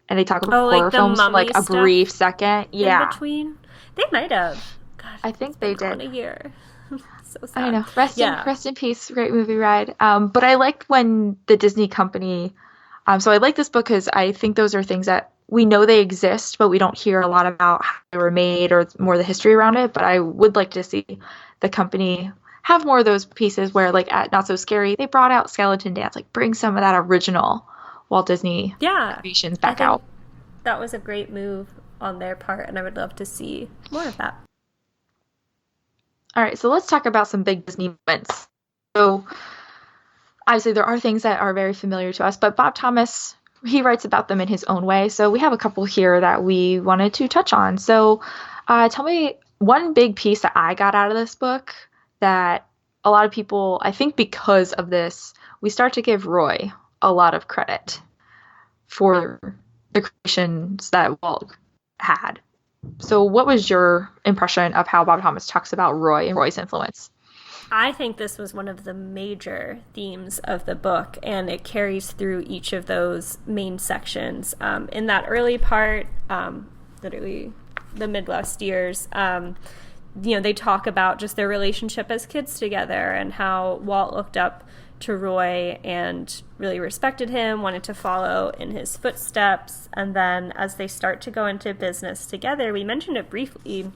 H: and they talk about horror films for like a brief second. Yeah.
A: In between? They might have. God,
H: I think they did.
A: A year. So sad.
H: I know. Rest in peace, great movie ride. But I liked when the Disney company. So I like this book because I think those are things that we know they exist, but we don't hear a lot about how they were made or more the history around it. But I would like to see the company have more of those pieces where, like at Not So Scary, they brought out skeleton dance, like bring some of that original Walt Disney creations back out.
A: That was a great move on their part, and I would love to see more of that.
H: All right, so let's talk about some big Disney moments. So obviously there are things that are very familiar to us, but Bob Thomas, he writes about them in his own way. So we have a couple here that we wanted to touch on. So tell me one big piece that I got out of this book that a lot of people, I think because of this, we start to give Roy a lot of credit for the creations that Walt had. So what was your impression of how Bob Thomas talks about Roy and Roy's influence?
A: I think this was one of the major themes of the book, and it carries through each of those main sections. In that early part, literally the Midwest years, they talk about just their relationship as kids together and how Walt looked up to Roy and really respected him, wanted to follow in his footsteps. And then as they start to go into business together, we mentioned it briefly,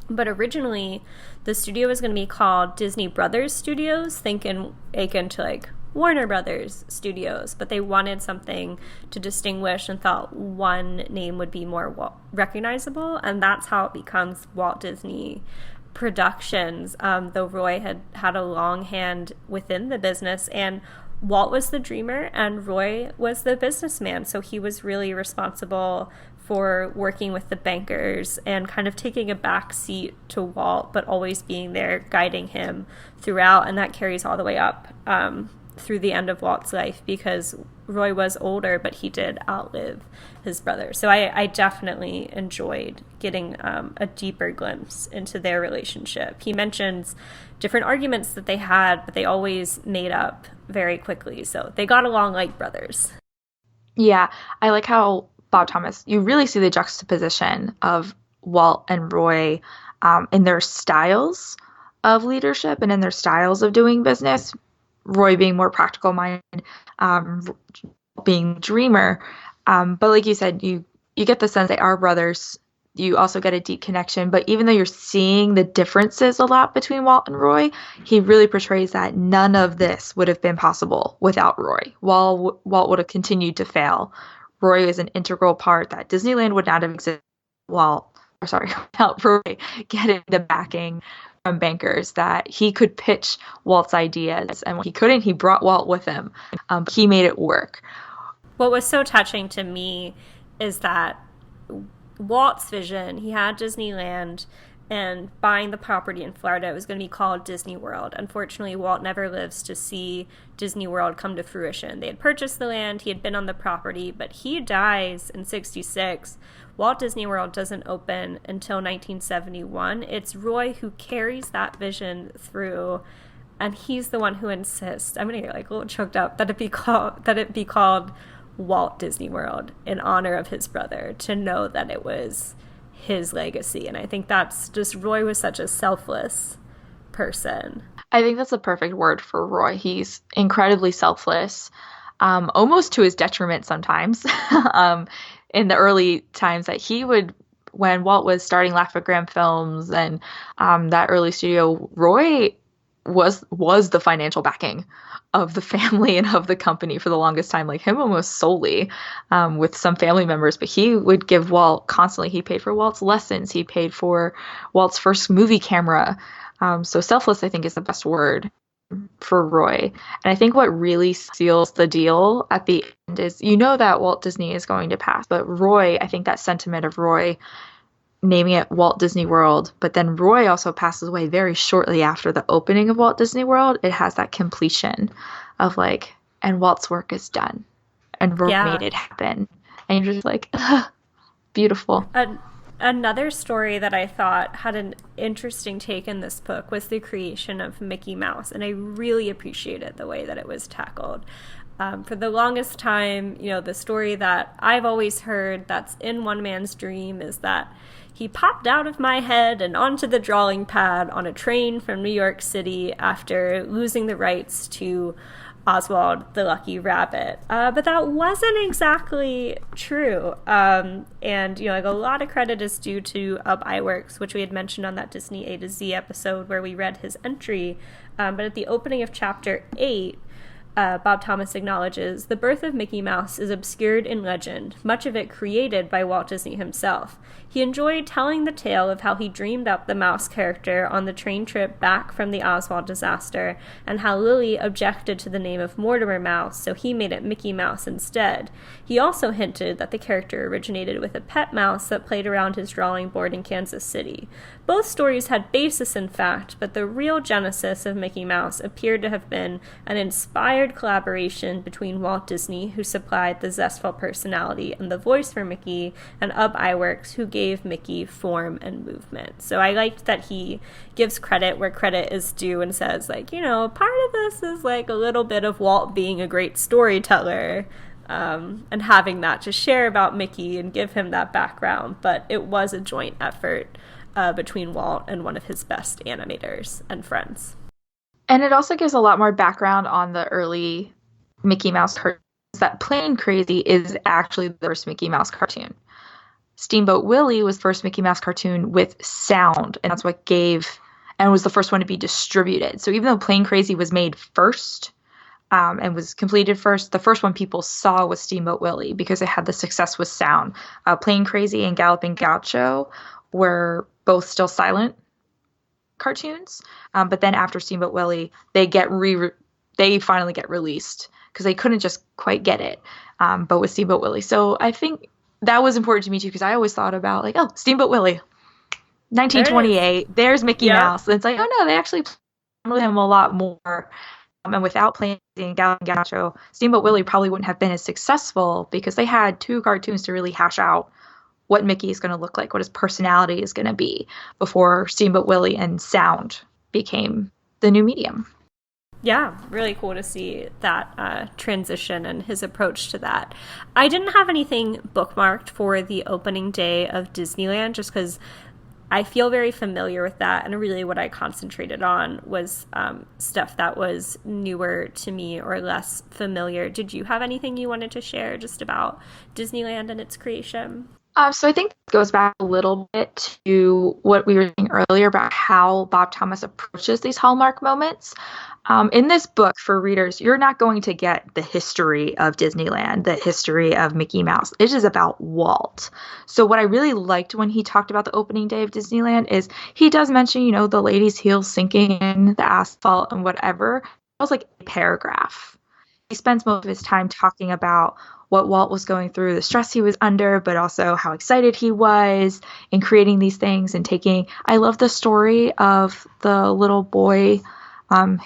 A: but originally the studio was going to be called Disney Brothers Studios, thinking akin to like Warner Brothers Studios, but they wanted something to distinguish and thought one name would be more recognizable, and that's how it becomes Walt Disney Productions, though Roy had a long hand within the business, and Walt was the dreamer and Roy was the businessman, so he was really responsible for working with the bankers and kind of taking a back seat to Walt, but always being there guiding him throughout, and that carries all the way up through the end of Walt's life, because Roy was older, but he did outlive his brother. So I definitely enjoyed getting a deeper glimpse into their relationship. He mentions different arguments that they had, but they always made up very quickly. So they got along like brothers.
H: Yeah, I like how Bob Thomas, you really see the juxtaposition of Walt and Roy in their styles of leadership and in their styles of doing business. Roy being more practical minded, being dreamer. But like you said, you get the sense they are brothers. You also get a deep connection. But even though you're seeing the differences a lot between Walt and Roy, he really portrays that none of this would have been possible without Roy. Walt would have continued to fail. Roy is an integral part that Disneyland would not have existed without Roy getting the backing from bankers, that he could pitch Walt's ideas, and when he couldn't, he brought Walt with him. He made it work.
A: What was so touching to me is that Walt's vision, he had Disneyland, and buying the property in Florida, it was going to be called Disney World. Unfortunately, Walt never lives to see Disney World come to fruition. They had purchased the land, he had been on the property, but he dies in 1966. Walt Disney World doesn't open until 1971. It's Roy who carries that vision through, and he's the one who insists, I'm going to get like a little choked up, that it be called Walt Disney World in honor of his brother, to know that it was his legacy. And I think that's just, Roy was such a selfless person.
H: I think that's a perfect word for Roy. He's incredibly selfless, almost to his detriment sometimes. In the early times that he would, when Walt was starting Laugh-O-Gram Films and that early studio, Roy was the financial backing of the family and of the company for the longest time, like him almost solely, with some family members. But he would give Walt constantly. He paid for Walt's lessons. He paid for Walt's first movie camera. So selfless, I think, is the best word for Roy. And I think what really seals the deal at the end is, that Walt Disney is going to pass, but Roy, I think that sentiment of Roy naming it Walt Disney World, but then Roy also passes away very shortly after the opening of Walt Disney World. It has that completion of like, and Walt's work is done, and Roy made it happen, and you're just like, beautiful.
A: Another story that I thought had an interesting take in this book was the creation of Mickey Mouse, and I really appreciated the way that it was tackled. For the longest time, the story that I've always heard that's in one man's dream is that he popped out of my head and onto the drawing pad on a train from New York City after losing the rights to Oswald the Lucky Rabbit. But that wasn't exactly true. And, a lot of credit is due to Iwerks, which we had mentioned on that Disney A to Z episode where we read his entry. But at the opening of chapter 8, Bob Thomas acknowledges, the birth of Mickey Mouse is obscured in legend, much of it created by Walt Disney himself. He enjoyed telling the tale of how he dreamed up the mouse character on the train trip back from the Oswald disaster, and how Lily objected to the name of Mortimer Mouse, so he made it Mickey Mouse instead. He also hinted that the character originated with a pet mouse that played around his drawing board in Kansas City. Both stories had basis in fact, but the real genesis of Mickey Mouse appeared to have been an inspired collaboration between Walt Disney, who supplied the zestful personality and the voice for Mickey, and Iwerks, who gave Mickey form and movement. So I liked that he gives credit where credit is due and says, like, part of this is like a little bit of Walt being a great storyteller, and having that to share about Mickey and give him that background. But it was a joint effort between Walt and one of his best animators and friends.
H: And it also gives a lot more background on the early Mickey Mouse cartoons, that Plain Crazy is actually the first Mickey Mouse cartoon. Steamboat Willie was the first Mickey Mouse cartoon with sound, and that's what and was the first one to be distributed. So even though Plain Crazy was made first, and was completed first, the first one people saw was Steamboat Willie because it had the success with sound. Plain Crazy and Galloping Gaucho were both still silent cartoons, but then after Steamboat Willie, they finally get released because they couldn't just quite get it, but with Steamboat Willie. So I think that was important to me too, because I always thought about like, oh, Steamboat Willie, 1928, there's Mickey Mouse. And it's like, oh no, they actually played him a lot more. And without Plain Crazy and Galloping Gaucho, Steamboat Willie probably wouldn't have been as successful because they had two cartoons to really hash out what Mickey is going to look like, what his personality is going to be, before Steamboat Willie and sound became the new medium.
A: Yeah, really cool to see that transition and his approach to that. I didn't have anything bookmarked for the opening day of Disneyland just because I feel very familiar with that, and really what I concentrated on was stuff that was newer to me or less familiar. Did you have anything you wanted to share just about Disneyland and its creation?
H: So I think it goes back a little bit to what we were saying earlier about how Bob Thomas approaches these hallmark moments. In this book, for readers, you're not going to get the history of Disneyland, the history of Mickey Mouse. It is about Walt. So what I really liked when he talked about the opening day of Disneyland is he does mention, the lady's heels sinking in the asphalt and whatever. It was like a paragraph. He spends most of his time talking about what Walt was going through, the stress he was under, but also how excited he was in creating these things and taking. I love the story of the little boy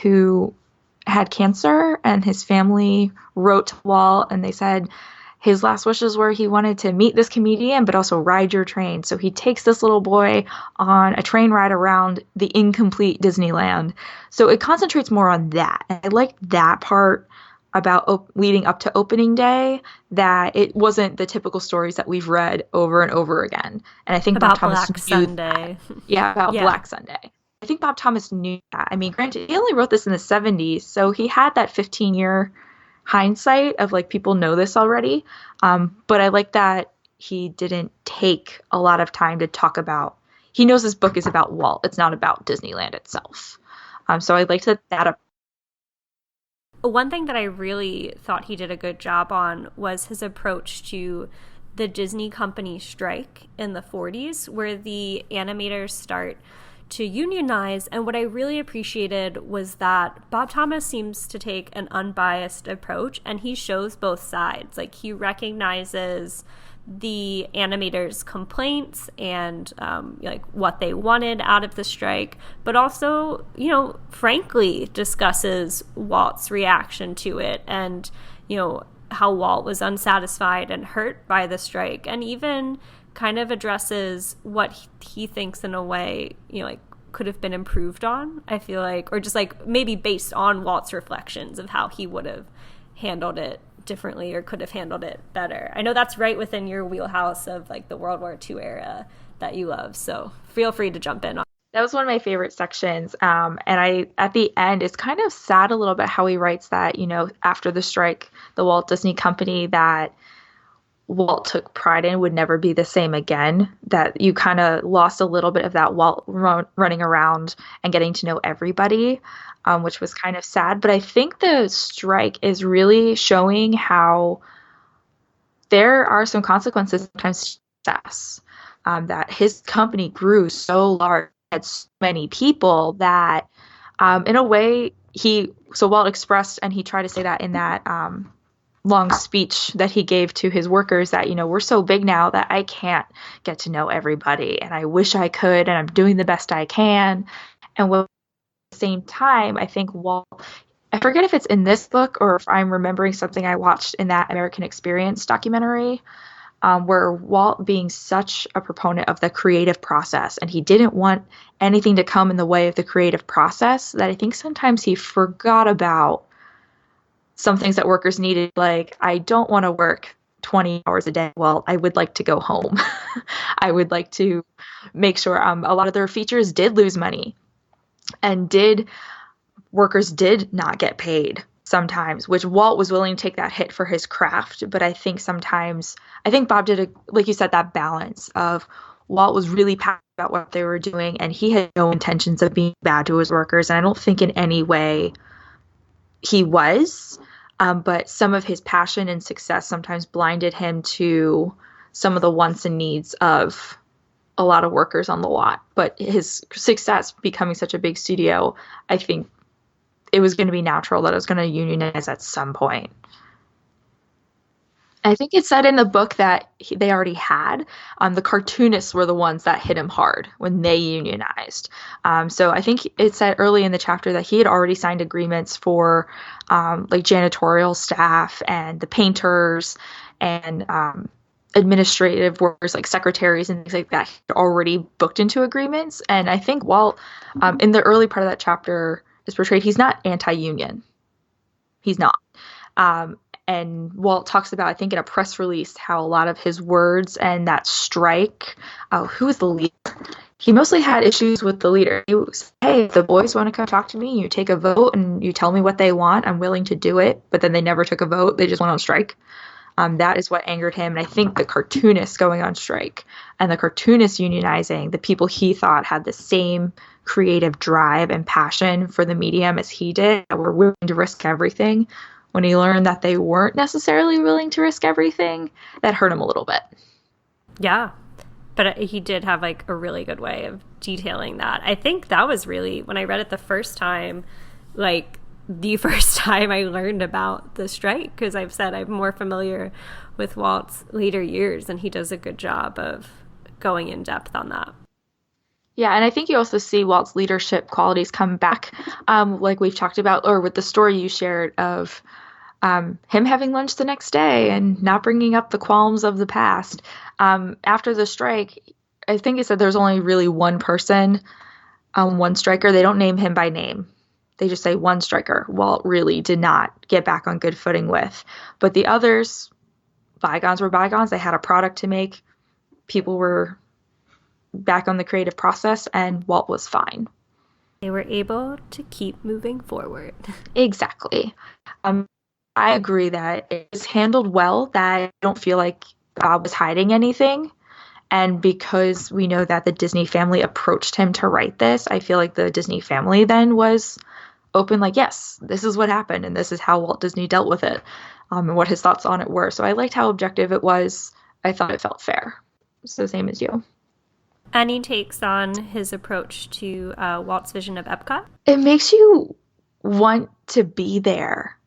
H: who had cancer, and his family wrote to Walt and they said his last wishes were he wanted to meet this comedian but also ride your train. So he takes this little boy on a train ride around the incomplete Disneyland. So it concentrates more on that. And I like that part about leading up to opening day, that it wasn't the typical stories that we've read over and over again. And I think
A: about
H: Bob Thomas
A: Black
H: knew
A: Sunday.
H: Yeah, about Black Sunday. I think Bob Thomas knew that. I mean, granted, he only wrote this in the 70s, so he had that 15-year hindsight of like, people know this already. But I like that he didn't take a lot of time to talk about. He knows this book is about Walt. It's not about Disneyland itself. So I liked that.
A: One thing that I really thought he did a good job on was his approach to the Disney company strike in the 40s, where the animators start to unionize. And what I really appreciated was that Bob Thomas seems to take an unbiased approach, and he shows both sides. Like, he recognizes the animators' complaints and like what they wanted out of the strike, but also, frankly discusses Walt's reaction to it, and how Walt was unsatisfied and hurt by the strike, and even kind of addresses what he thinks in a way like could have been improved on, I feel like, or just like maybe based on Walt's reflections of how he would have handled it differently or could have handled it better. I know that's right within your wheelhouse of like the World War II era that you love, so feel free to jump in.
H: That was one of my favorite sections. And at the end, it's kind of sad a little bit how he writes that, after the strike, the Walt Disney Company that Walt took pride in would never be the same again, that you kind of lost a little bit of that Walt running around and getting to know everybody, which was kind of sad. But I think the strike is really showing how there are some consequences sometimes to success, that his company grew so large, had so many people that in a way Walt expressed, and he tried to say that in that long speech that he gave to his workers, that we're so big now that I can't get to know everybody, and I wish I could, and I'm doing the best I can. And at the same time, I think Walt, I forget if it's in this book or if I'm remembering something I watched in that American Experience documentary, where Walt, being such a proponent of the creative process, and he didn't want anything to come in the way of the creative process, that I think sometimes he forgot about some things that workers needed. Like, I don't want to work 20 hours a day. Well, I would like to go home. I would like to make sure a lot of their features did lose money, and workers did not get paid sometimes, which Walt was willing to take that hit for his craft. But I think Bob did like you said, that balance of Walt was really passionate about what they were doing, and he had no intentions of being bad to his workers. And I don't think in any way he was, but some of his passion and success sometimes blinded him to some of the wants and needs of a lot of workers on the lot. But his success becoming such a big studio, I think it was going to be natural that it was going to unionize at some point. I think it said in the book that they already had. The cartoonists were the ones that hit him hard when they unionized. So I think it said early in the chapter that he had already signed agreements for like janitorial staff and the painters and administrative workers like secretaries and things like that already booked into agreements. And I think Walt, in the early part of that chapter, is portrayed, he's not anti-union. He's not. And Walt talks about, I think in a press release, how a lot of his words and that strike, who was the leader? He mostly had issues with the leader. He was, hey, if the boys want to come talk to me, you take a vote and you tell me what they want, I'm willing to do it. But then they never took a vote. They just went on strike. That is what angered him. And I think the cartoonists going on strike and the cartoonists unionizing, the people he thought had the same creative drive and passion for the medium as he did, that were willing to risk everything, when he learned that they weren't necessarily willing to risk everything, that hurt him a little bit.
A: Yeah. But he did have like a really good way of detailing that. I think that was really, when I read it the first time, like the first time I learned about the strike, because I've said I'm more familiar with Walt's later years, and he does a good job of going in depth on that.
H: Yeah, and I think you also see Walt's leadership qualities come back, like we've talked about, or with the story you shared of him having lunch the next day and not bringing up the qualms of the past. After the strike, I think it said there's only really one person, one striker. They don't name him by name. They just say one striker Walt really did not get back on good footing with. But the others, bygones were bygones. They had a product to make. People were back on the creative process, and Walt was fine.
A: They were able to keep moving forward.
H: Exactly. I agree that it was handled well, that I don't feel like Bob was hiding anything. And because we know that the Disney family approached him to write this, I feel like the Disney family then was open, like, yes, this is what happened and this is how Walt Disney dealt with it, and what his thoughts on it were. So I liked how objective it was. I thought it felt fair. It's the same as you.
A: Any takes on his approach to Walt's vision of Epcot?
H: It makes you want to be there.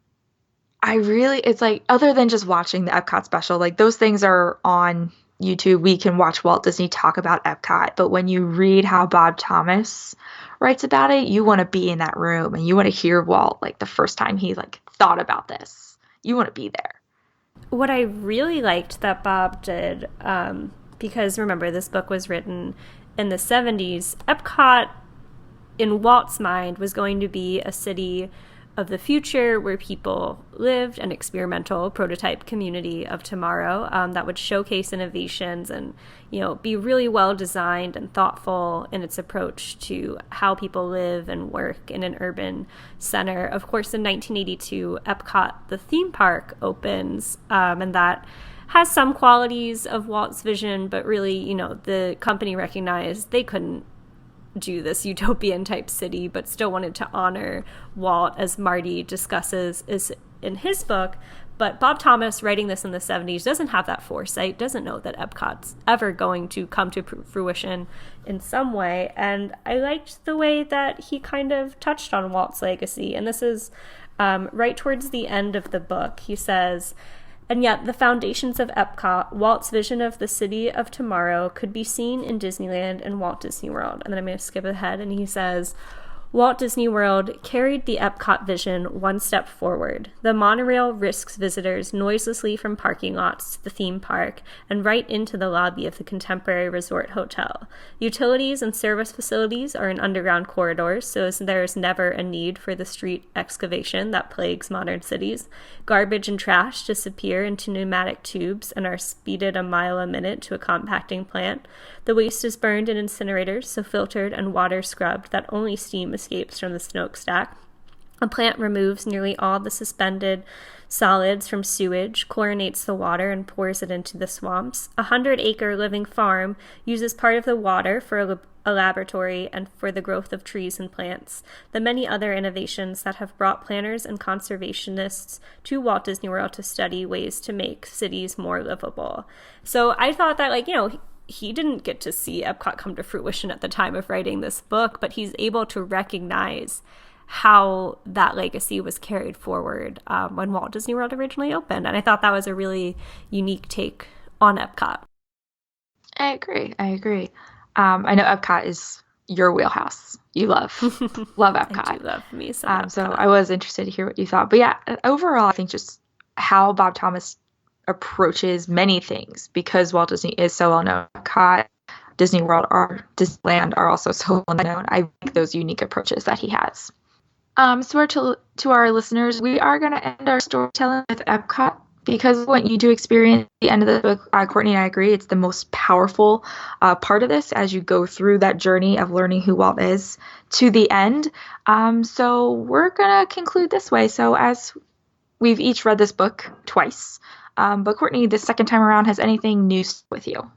H: It's like, other than just watching the Epcot special, like those things are on YouTube. We can watch Walt Disney talk about Epcot, but when you read how Bob Thomas writes about it, you want to be in that room and you want to hear Walt, like the first time he like thought about this. You want to be there.
A: What I really liked that Bob did, because remember, this book was written in the 70s, Epcot, in Walt's mind, was going to be a city of the future where people lived, an experimental prototype community of tomorrow that would showcase innovations and, be really well designed and thoughtful in its approach to how people live and work in an urban center. Of course, in 1982, Epcot, the theme park, opens, and that has some qualities of Walt's vision, but really, the company recognized they couldn't do this utopian type city, but still wanted to honor Walt, as Marty discusses is in his book. But Bob Thomas, writing this in the 70s, doesn't have that foresight, doesn't know that Epcot's ever going to come to fruition in some way. And I liked the way that he kind of touched on Walt's legacy. And this is right towards the end of the book. He says, "And yet the foundations of Epcot, Walt's vision of the city of tomorrow, could be seen in Disneyland and Walt Disney World." And then I'm going to skip ahead, and he says, "Walt Disney World carried the Epcot vision one step forward. The monorail risks visitors noiselessly from parking lots to the theme park and right into the lobby of the contemporary resort hotel. Utilities and service facilities are in underground corridors, so there is never a need for the street excavation that plagues modern cities. Garbage and trash disappear into pneumatic tubes and are speeded a mile a minute to a compacting plant. The waste is burned in incinerators, so filtered and water scrubbed that only steam escapes from the smokestack. A plant removes nearly all the suspended solids from sewage, chlorinates the water, and pours it into the swamps. A 100-acre living farm uses part of the water for a laboratory and for the growth of trees and plants. The many other innovations that have brought planners and conservationists to Walt Disney World to study ways to make cities more livable." So I thought that, he didn't get to see Epcot come to fruition at the time of writing this book, but he's able to recognize how that legacy was carried forward when Walt Disney World originally opened. And I thought that was a really unique take on Epcot.
H: I agree. I know Epcot is your wheelhouse. You love Epcot.
A: I do love me some Epcot.
H: So I was interested to hear what you thought. But yeah, overall, I think just how Bob Thomas approaches many things, because Walt Disney is so well known. Epcot, Disney World, or Disneyland are also so well known. I like those unique approaches that he has. So to our listeners, we are going to end our storytelling with Epcot, because what you do experience at the end of the book, Courtney and I agree, it's the most powerful part of this as you go through that journey of learning who Walt is to the end. So we're going to conclude this way. So as we've each read this book twice, but Courtney, this second time around, has anything new with you?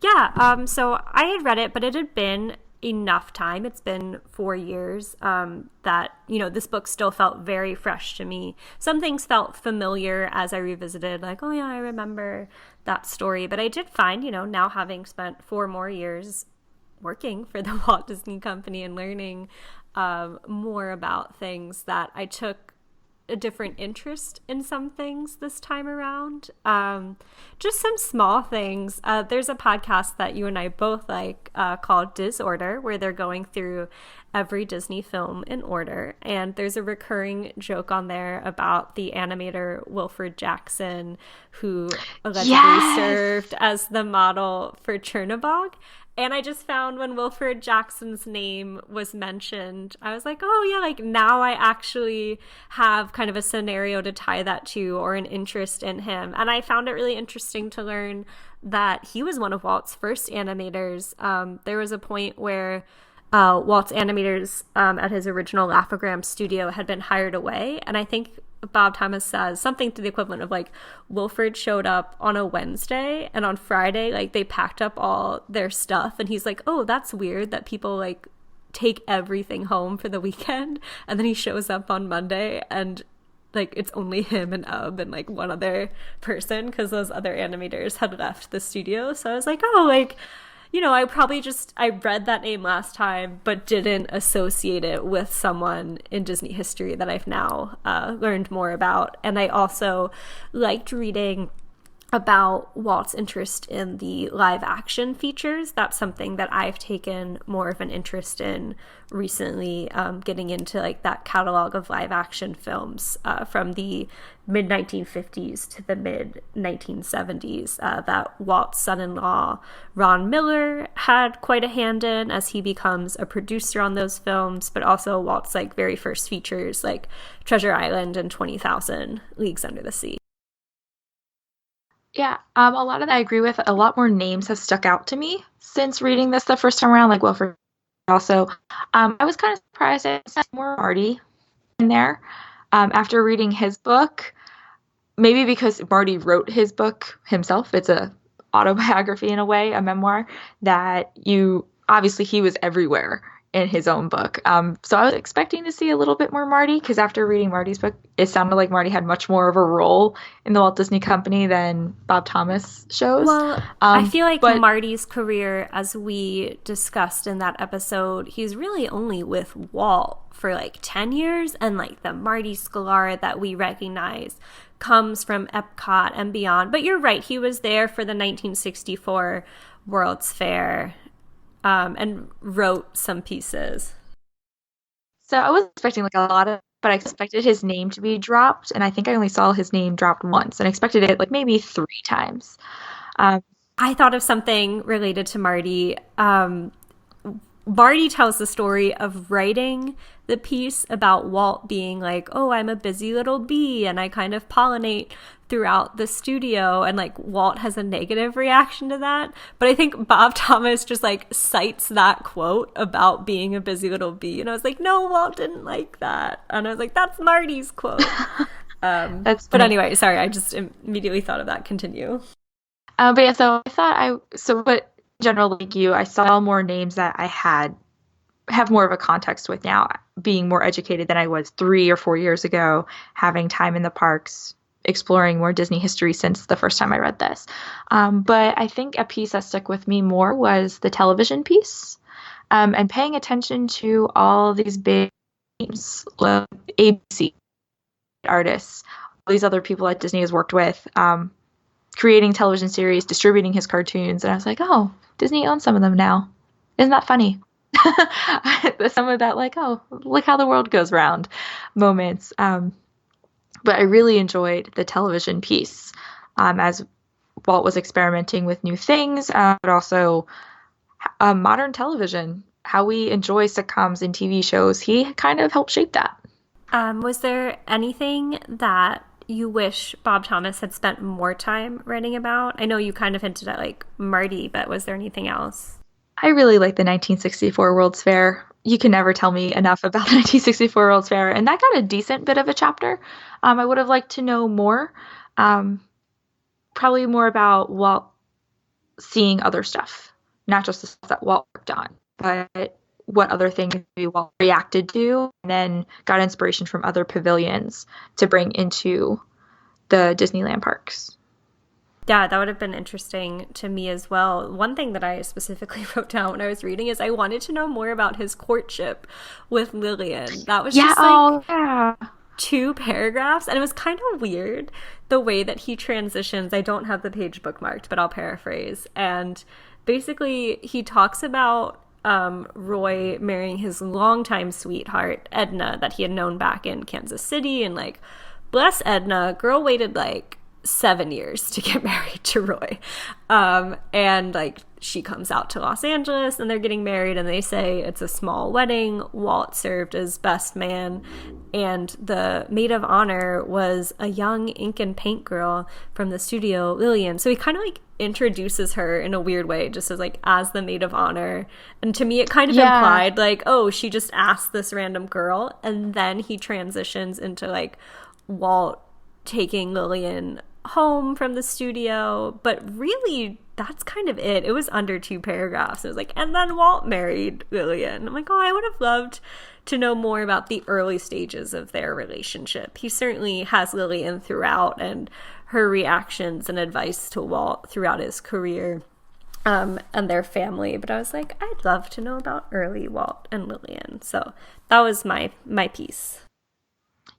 A: Yeah, so I had read it, but it had been enough time. It's been 4 years that, this book still felt very fresh to me. Some things felt familiar as I revisited, like, oh yeah, I remember that story. But I did find, now having spent 4 more years working for the Walt Disney Company and learning more about things, that I took a different interest in some things this time around. Just some small things. There's a podcast that you and I both like called Disorder, where they're going through every Disney film in order. And there's a recurring joke on there about the animator Wilfred Jackson, who allegedly served as the model for Chernabog. And I just found when Wilfred Jackson's name was mentioned, I was like, oh yeah, now I actually have kind of a scenario to tie that to, or an interest in him. And I found it really interesting to learn that he was one of Walt's first animators. There was a point where Walt's animators at his original Laugh-O-Gram studio had been hired away. And I think Bob Thomas says something to the equivalent of like, Wilfred showed up on a Wednesday and on Friday, like they packed up all their stuff. And he's like, oh, that's weird that people like take everything home for the weekend. And then he shows up on Monday and like it's only him and Ub and like one other person because those other animators had left the studio. So I was like, oh, like, you know, I read that name last time but didn't associate it with someone in Disney history that I've now learned more about. And I also liked reading about Walt's interest in the live action features. That's something that I've taken more of an interest in recently, getting into like that catalog of live action films from the mid 1950s to the mid 1970s that Walt's son-in-law Ron Miller had quite a hand in as he becomes a producer on those films, but also Walt's like very first features like Treasure Island and 20,000 Leagues Under the Sea.
H: Yeah, a lot of that I agree with. A lot more names have stuck out to me since reading this the first time around, like Wilfred. Also, I was kind of surprised I saw more Marty in there after reading his book. Maybe because Marty wrote his book himself. It's a autobiography in a way, a memoir that obviously he was everywhere in his own book. So I was expecting to see a little bit more Marty because after reading Marty's book, it sounded like Marty had much more of a role in the Walt Disney Company than Bob Thomas shows.
A: Well, I feel like Marty's career, as we discussed in that episode, he's really only with Walt for like 10 years. And like the Marty Sklar that we recognize comes from Epcot and beyond. But you're right, he was there for the 1964 World's Fair. And wrote some pieces.
H: So I was expecting like a lot of, but I expected his name to be dropped, and I think I only saw his name dropped once, and expected it like maybe 3 times.
A: I thought of something related to Marty. Marty tells the story of writing the piece about Walt being like, oh, I'm a busy little bee and I kind of pollinate throughout the studio, and like Walt has a negative reaction to that. But I think Bob Thomas just like cites that quote about being a busy little bee, and I was like, no, Walt didn't like that. And I was like, that's Marty's quote.
H: That's
A: but anyway, sorry, I just immediately thought of that. Continue.
H: But yeah, so I thought but in general, like you, I saw more names that I have more of a context with now, being more educated than I was 3 or 4 years ago, having time in the parks, exploring more Disney history since the first time I read this. But I think a piece that stuck with me more was the television piece, and paying attention to all these big names, like ABC artists, all these other people that Disney has worked with, creating television series, distributing his cartoons. And I was like, oh, Disney owns some of them now. Isn't that funny? Some of that, like, oh, look how the world goes round moments. But I really enjoyed the television piece as Walt was experimenting with new things, but also modern television, how we enjoy sitcoms and TV shows. He kind of helped shape that.
A: Was there anything that you wish Bob Thomas had spent more time writing about? I know you kind of hinted at like Marty, but was there anything else?
H: I really like the 1964 World's Fair. You can never tell me enough about the 1964 World's Fair, and that got a decent bit of a chapter. I would have liked to know more, probably more about Walt seeing other stuff, not just the stuff that Walt worked on, but what other things Walt reacted to, and then got inspiration from other pavilions to bring into the Disneyland parks.
A: Yeah, that would have been interesting to me as well. One thing that I specifically wrote down when I was reading is I wanted to know more about his courtship with Lillian. That was just like 2 paragraphs, and it was kind of weird the way that he transitions. I don't have the page bookmarked, but I'll paraphrase. And basically he talks about Roy marrying his longtime sweetheart, Edna, that he had known back in Kansas City, and like, bless Edna, girl waited like 7 years to get married to Roy. And like she comes out to Los Angeles and they're getting married, and they say it's a small wedding. Walt served as best man, and the maid of honor was a young ink and paint girl from the studio, Lillian. So he kind of like introduces her in a weird way, just as like as the maid of honor. And to me it kind of implied like, oh, she just asked this random girl, and then he transitions into like Walt taking Lillian home from the studio, but really that's kind of it. It was under 2 paragraphs. It was like, and then Walt married Lillian. I'm like, oh, I would have loved to know more about the early stages of their relationship. He certainly has Lillian throughout, and her reactions and advice to Walt throughout his career, and their family. But I was like, I'd love to know about early Walt and Lillian. So that was my piece.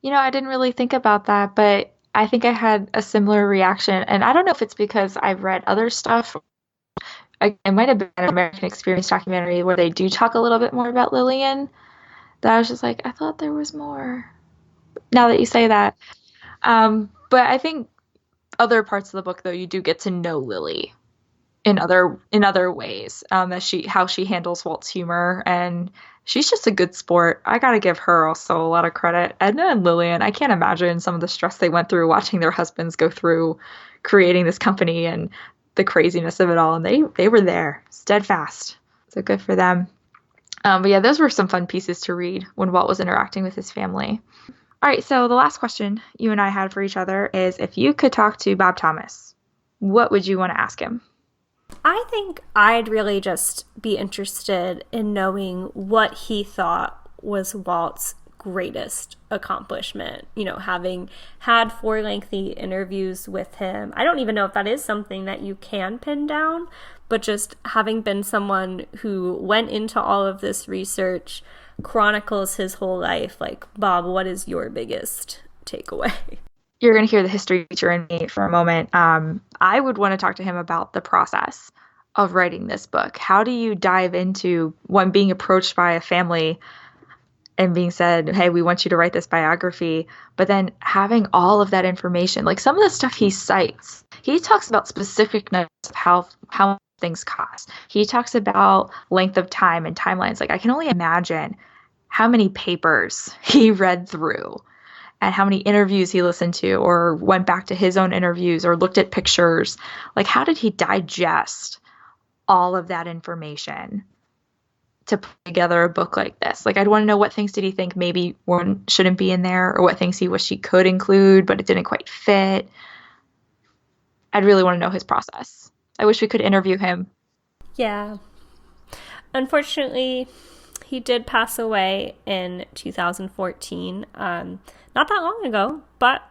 H: I didn't really think about that, but I think I had a similar reaction. And I don't know if it's because I've read other stuff. It might have been an American Experience documentary where they do talk a little bit more about Lillian. That I was just like, I thought there was more. Now that you say that. But I think other parts of the book, though, you do get to know Lily in other ways. How she handles Walt's humor, and she's just a good sport. I gotta give her also a lot of credit. Edna and Lillian, I can't imagine some of the stress they went through watching their husbands go through creating this company and the craziness of it all, and they were there, steadfast. So good for them. But yeah, those were some fun pieces to read when Walt was interacting with his family. All right, so the last question you and I had for each other is, if you could talk to Bob Thomas, what would you want to ask him?
A: I think I'd really just be interested in knowing what he thought was Walt's greatest accomplishment. Having had 4 lengthy interviews with him, I don't even know if that is something that you can pin down, but just having been someone who went into all of this research, chronicles his whole life, like, Bob, what is your biggest takeaway?
H: You're going to hear the history teacher in me for a moment. I would want to talk to him about the process of writing this book. How do you dive into being approached by a family and being said, hey, we want you to write this biography, but then having all of that information, like some of the stuff he cites, he talks about specific notes of how things cost. He talks about length of time and timelines. Like, I can only imagine how many papers he read through and how many interviews he listened to or went back to his own interviews or looked at pictures. Like, how did he digest all of that information to put together a book like this? Like, I'd want to know what things did he think maybe shouldn't be in there, or what things he wished he could include, but it didn't quite fit. I'd really want to know his process. I wish we could interview him.
A: Yeah. Unfortunately, he did pass away in 2014. Not that long ago, but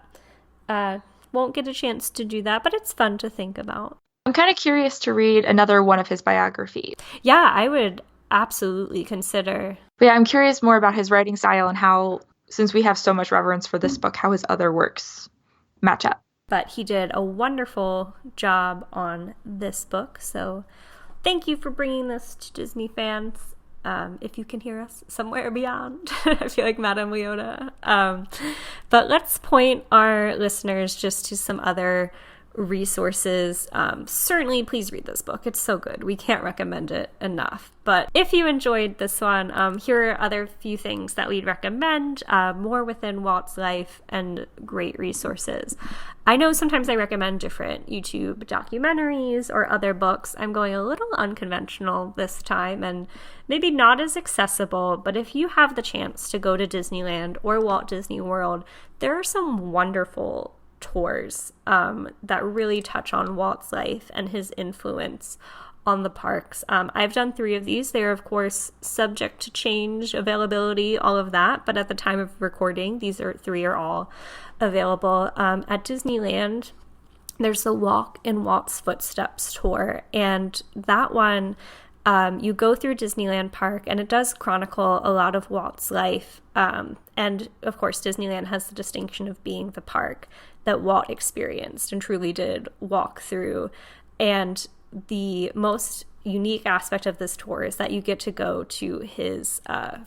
A: won't get a chance to do that, but it's fun to think about.
H: I'm kind of curious to read another one of his biographies.
A: Yeah, I would absolutely consider.
H: But yeah, I'm curious more about his writing style and how, since we have so much reverence for this book, how his other works match up.
A: But he did a wonderful job on this book, so thank you for bringing this to Disney fans. If you can hear us somewhere beyond. I feel like Madame Leota. But let's point our listeners just to some other resources. Certainly, please read this book. It's so good. We can't recommend it enough. But if you enjoyed this one, here are other few things that we'd recommend, more within Walt's life and great resources. I know sometimes I recommend different YouTube documentaries or other books. I'm going a little unconventional this time and maybe not as accessible, but if you have the chance to go to Disneyland or Walt Disney World, there are some wonderful tours that really touch on Walt's life and his influence on the parks. I've done 3 of these. They're, of course, subject to change, availability, all of that. But at the time of recording, these 3 are all available. At Disneyland, there's the Walk in Walt's Footsteps tour. And that one, you go through Disneyland Park, and it does chronicle a lot of Walt's life. And, of course, Disneyland has the distinction of being the park that Walt experienced and truly did walk through. And the most unique aspect of this tour is that you get to go to his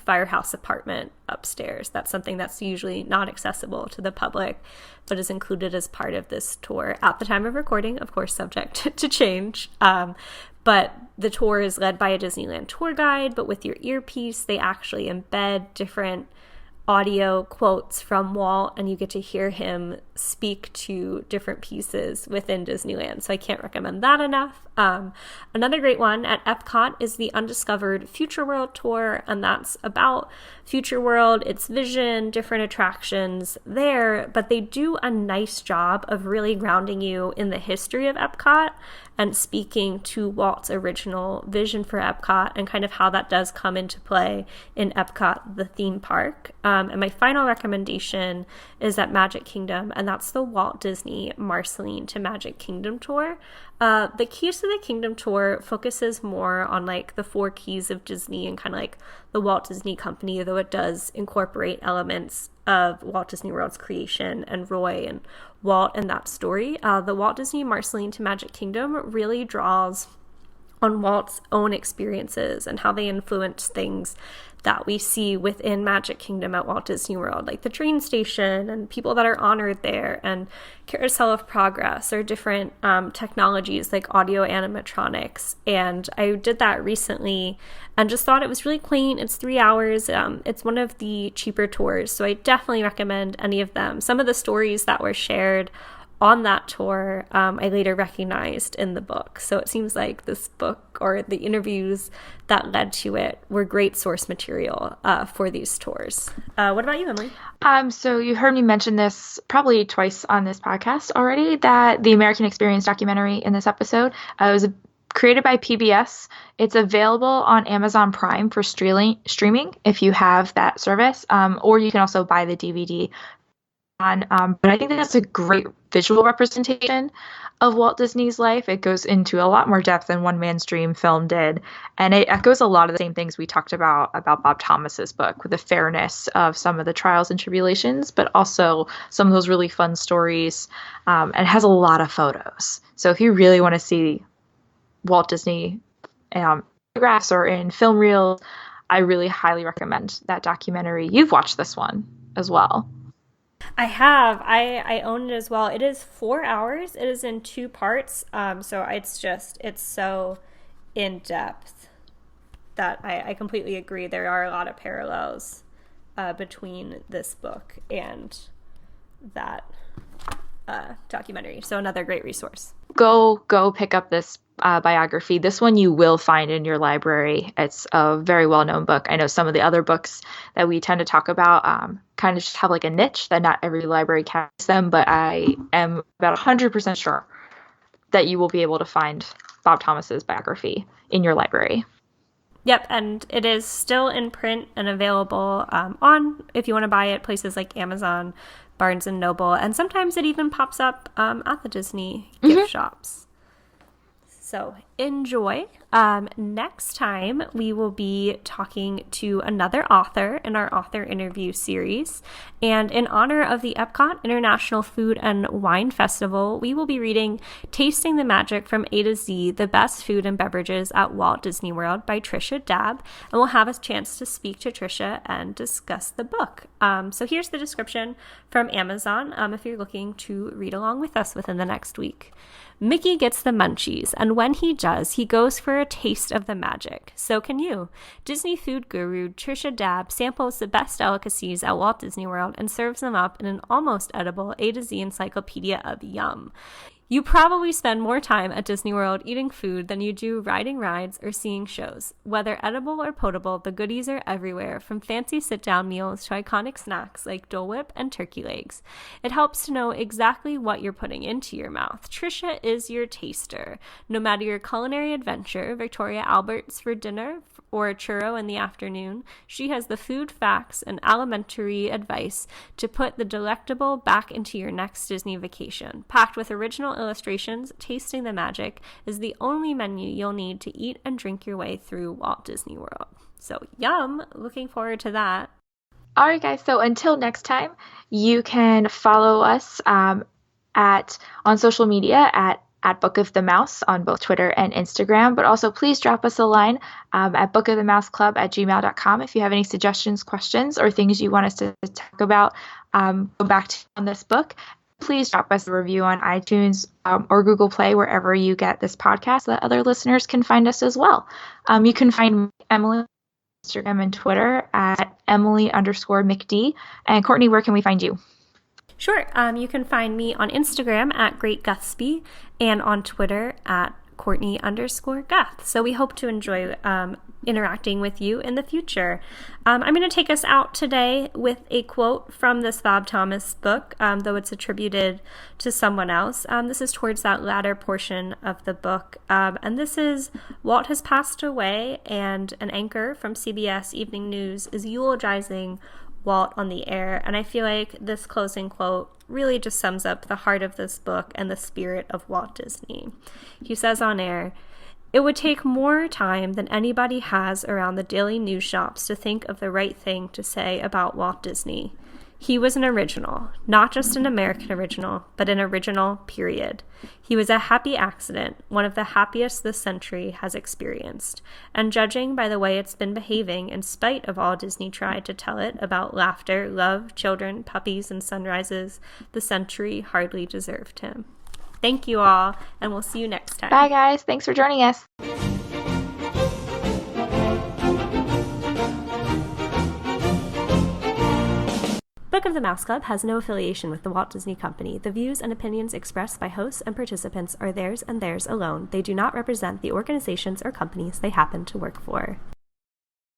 A: firehouse apartment upstairs. That's something that's usually not accessible to the public, but is included as part of this tour at the time of recording, of course, subject to change. But the tour is led by a Disneyland tour guide, but with your earpiece, they actually embed different audio quotes from Walt, and you get to hear him speak to different pieces within Disneyland. So I can't recommend that enough. Another great one at Epcot is the Undiscovered Future World Tour, and that's about Future World, its vision, different attractions there, but they do a nice job of really grounding you in the history of Epcot and speaking to Walt's original vision for Epcot and kind of how that does come into play in Epcot, the theme park. And my final recommendation is at Magic Kingdom, and that's the Walt Disney Marceline to Magic Kingdom tour. The Keys to the Kingdom tour focuses more on like the 4 keys of Disney and kind of like the Walt Disney Company, though it does incorporate elements of Walt Disney World's creation and Roy and Walt and that story. The Walt Disney Marceline to Magic Kingdom really draws on Walt's own experiences and how they influence things that we see within Magic Kingdom at Walt Disney World, like the train station and people that are honored there, and Carousel of Progress, or different technologies like audio animatronics. And I did that recently and just thought it was really quaint. It's 3 hours. It's one of the cheaper tours, so I definitely recommend any of them. Some of the stories that were shared on that tour, I later recognized in the book. So it seems like this book or the interviews that led to it were great source material for these tours. What about you, Emily?
H: So you heard me mention this probably twice on this podcast already, that the American Experience documentary in this episode was created by PBS. It's available on Amazon Prime for streaming if you have that service, or you can also buy the DVD. But I think that's a great visual representation of Walt Disney's life. It goes into a lot more depth than One Man's Dream film did, and it echoes a lot of the same things we talked about Bob Thomas's book, with the fairness of some of the trials and tribulations, but also some of those really fun stories, and it has a lot of photos. So if you really want to see Walt Disney photographs or in film reels, I really highly recommend that documentary. You've watched this one as well.
A: I have. I own it as well. It is 4 hours. It is in 2 parts. So it's so in depth that I completely agree. There are a lot of parallels between this book and that documentary. So another great resource.
H: Go pick up this biography. This one you will find in your library. It's a very well-known book. I know some of the other books that we tend to talk about kind of just have like a niche that not every library carries them, but I am about 100% sure that you will be able to find Bob Thomas's biography in your library.
A: Yep, and it is still in print and available on, if you want to buy it, places like Amazon, Barnes & Noble, and sometimes it even pops up at the Disney gift shops. So enjoy. Next time, we will be talking to another author in our author interview series. And in honor of the Epcot International Food and Wine Festival, we will be reading Tasting the Magic from A to Z, The Best Food and Beverages at Walt Disney World by Trisha Dabb. And we'll have a chance to speak to Trisha and discuss the book. So here's the description from Amazon if you're looking to read along with us within the next week. Mickey gets the munchies, and when he does, he goes for a taste of the magic. So can you. Disney food guru Trisha Dabb samples the best delicacies at Walt Disney World and serves them up in an almost edible A to Z encyclopedia of yum. You probably spend more time at Disney World eating food than you do riding rides or seeing shows. Whether edible or potable, the goodies are everywhere, from fancy sit-down meals to iconic snacks like Dole Whip and turkey legs. It helps to know exactly what you're putting into your mouth. Trisha is your taster. No matter your culinary adventure, Victoria Albert's for dinner or a churro in the afternoon, she has the food facts and alimentary advice to put the delectable back into your next Disney vacation. Packed with original illustrations, Tasting the Magic is the only menu you'll need to eat and drink your way through Walt Disney World. So yum! Looking forward to that.
H: All right, guys. So until next time, you can follow us on social media at Book of the Mouse on both Twitter and Instagram, but also please drop us a line at bookofthemouseclub@gmail.com if you have any suggestions, questions, or things you want us to talk about, go back to on this book. Please drop us a review on iTunes or Google Play, wherever you get this podcast, so that other listeners can find us as well. You can find Emily Instagram and Twitter at Emily_McD. And Courtney, where can we find you?
A: Sure. You can find me on Instagram at Great Guthsby and on Twitter at Courtney_Guth. So we hope to enjoy interacting with you in the future. I'm going to take us out today with a quote from this Bob Thomas book, though it's attributed to someone else. This is towards that latter portion of the book. And this is, Walt has passed away, and an anchor from CBS Evening News is eulogizing Walt on the air. And I feel like this closing quote really just sums up the heart of this book and the spirit of Walt Disney. He says on air, "It would take more time than anybody has around the daily news shops to think of the right thing to say about Walt Disney. He was an original, not just an American original, but an original, period. He was a happy accident, one of the happiest this century has experienced. And judging by the way it's been behaving, in spite of all Disney tried to tell it about laughter, love, children, puppies, and sunrises, the century hardly deserved him." Thank you all, and we'll see you next time.
H: Bye, guys. Thanks for joining us.
A: Book of the Mouse Club has no affiliation with the Walt Disney Company. The views and opinions expressed by hosts and participants are theirs and theirs alone. They do not represent the organizations or companies they happen to work for.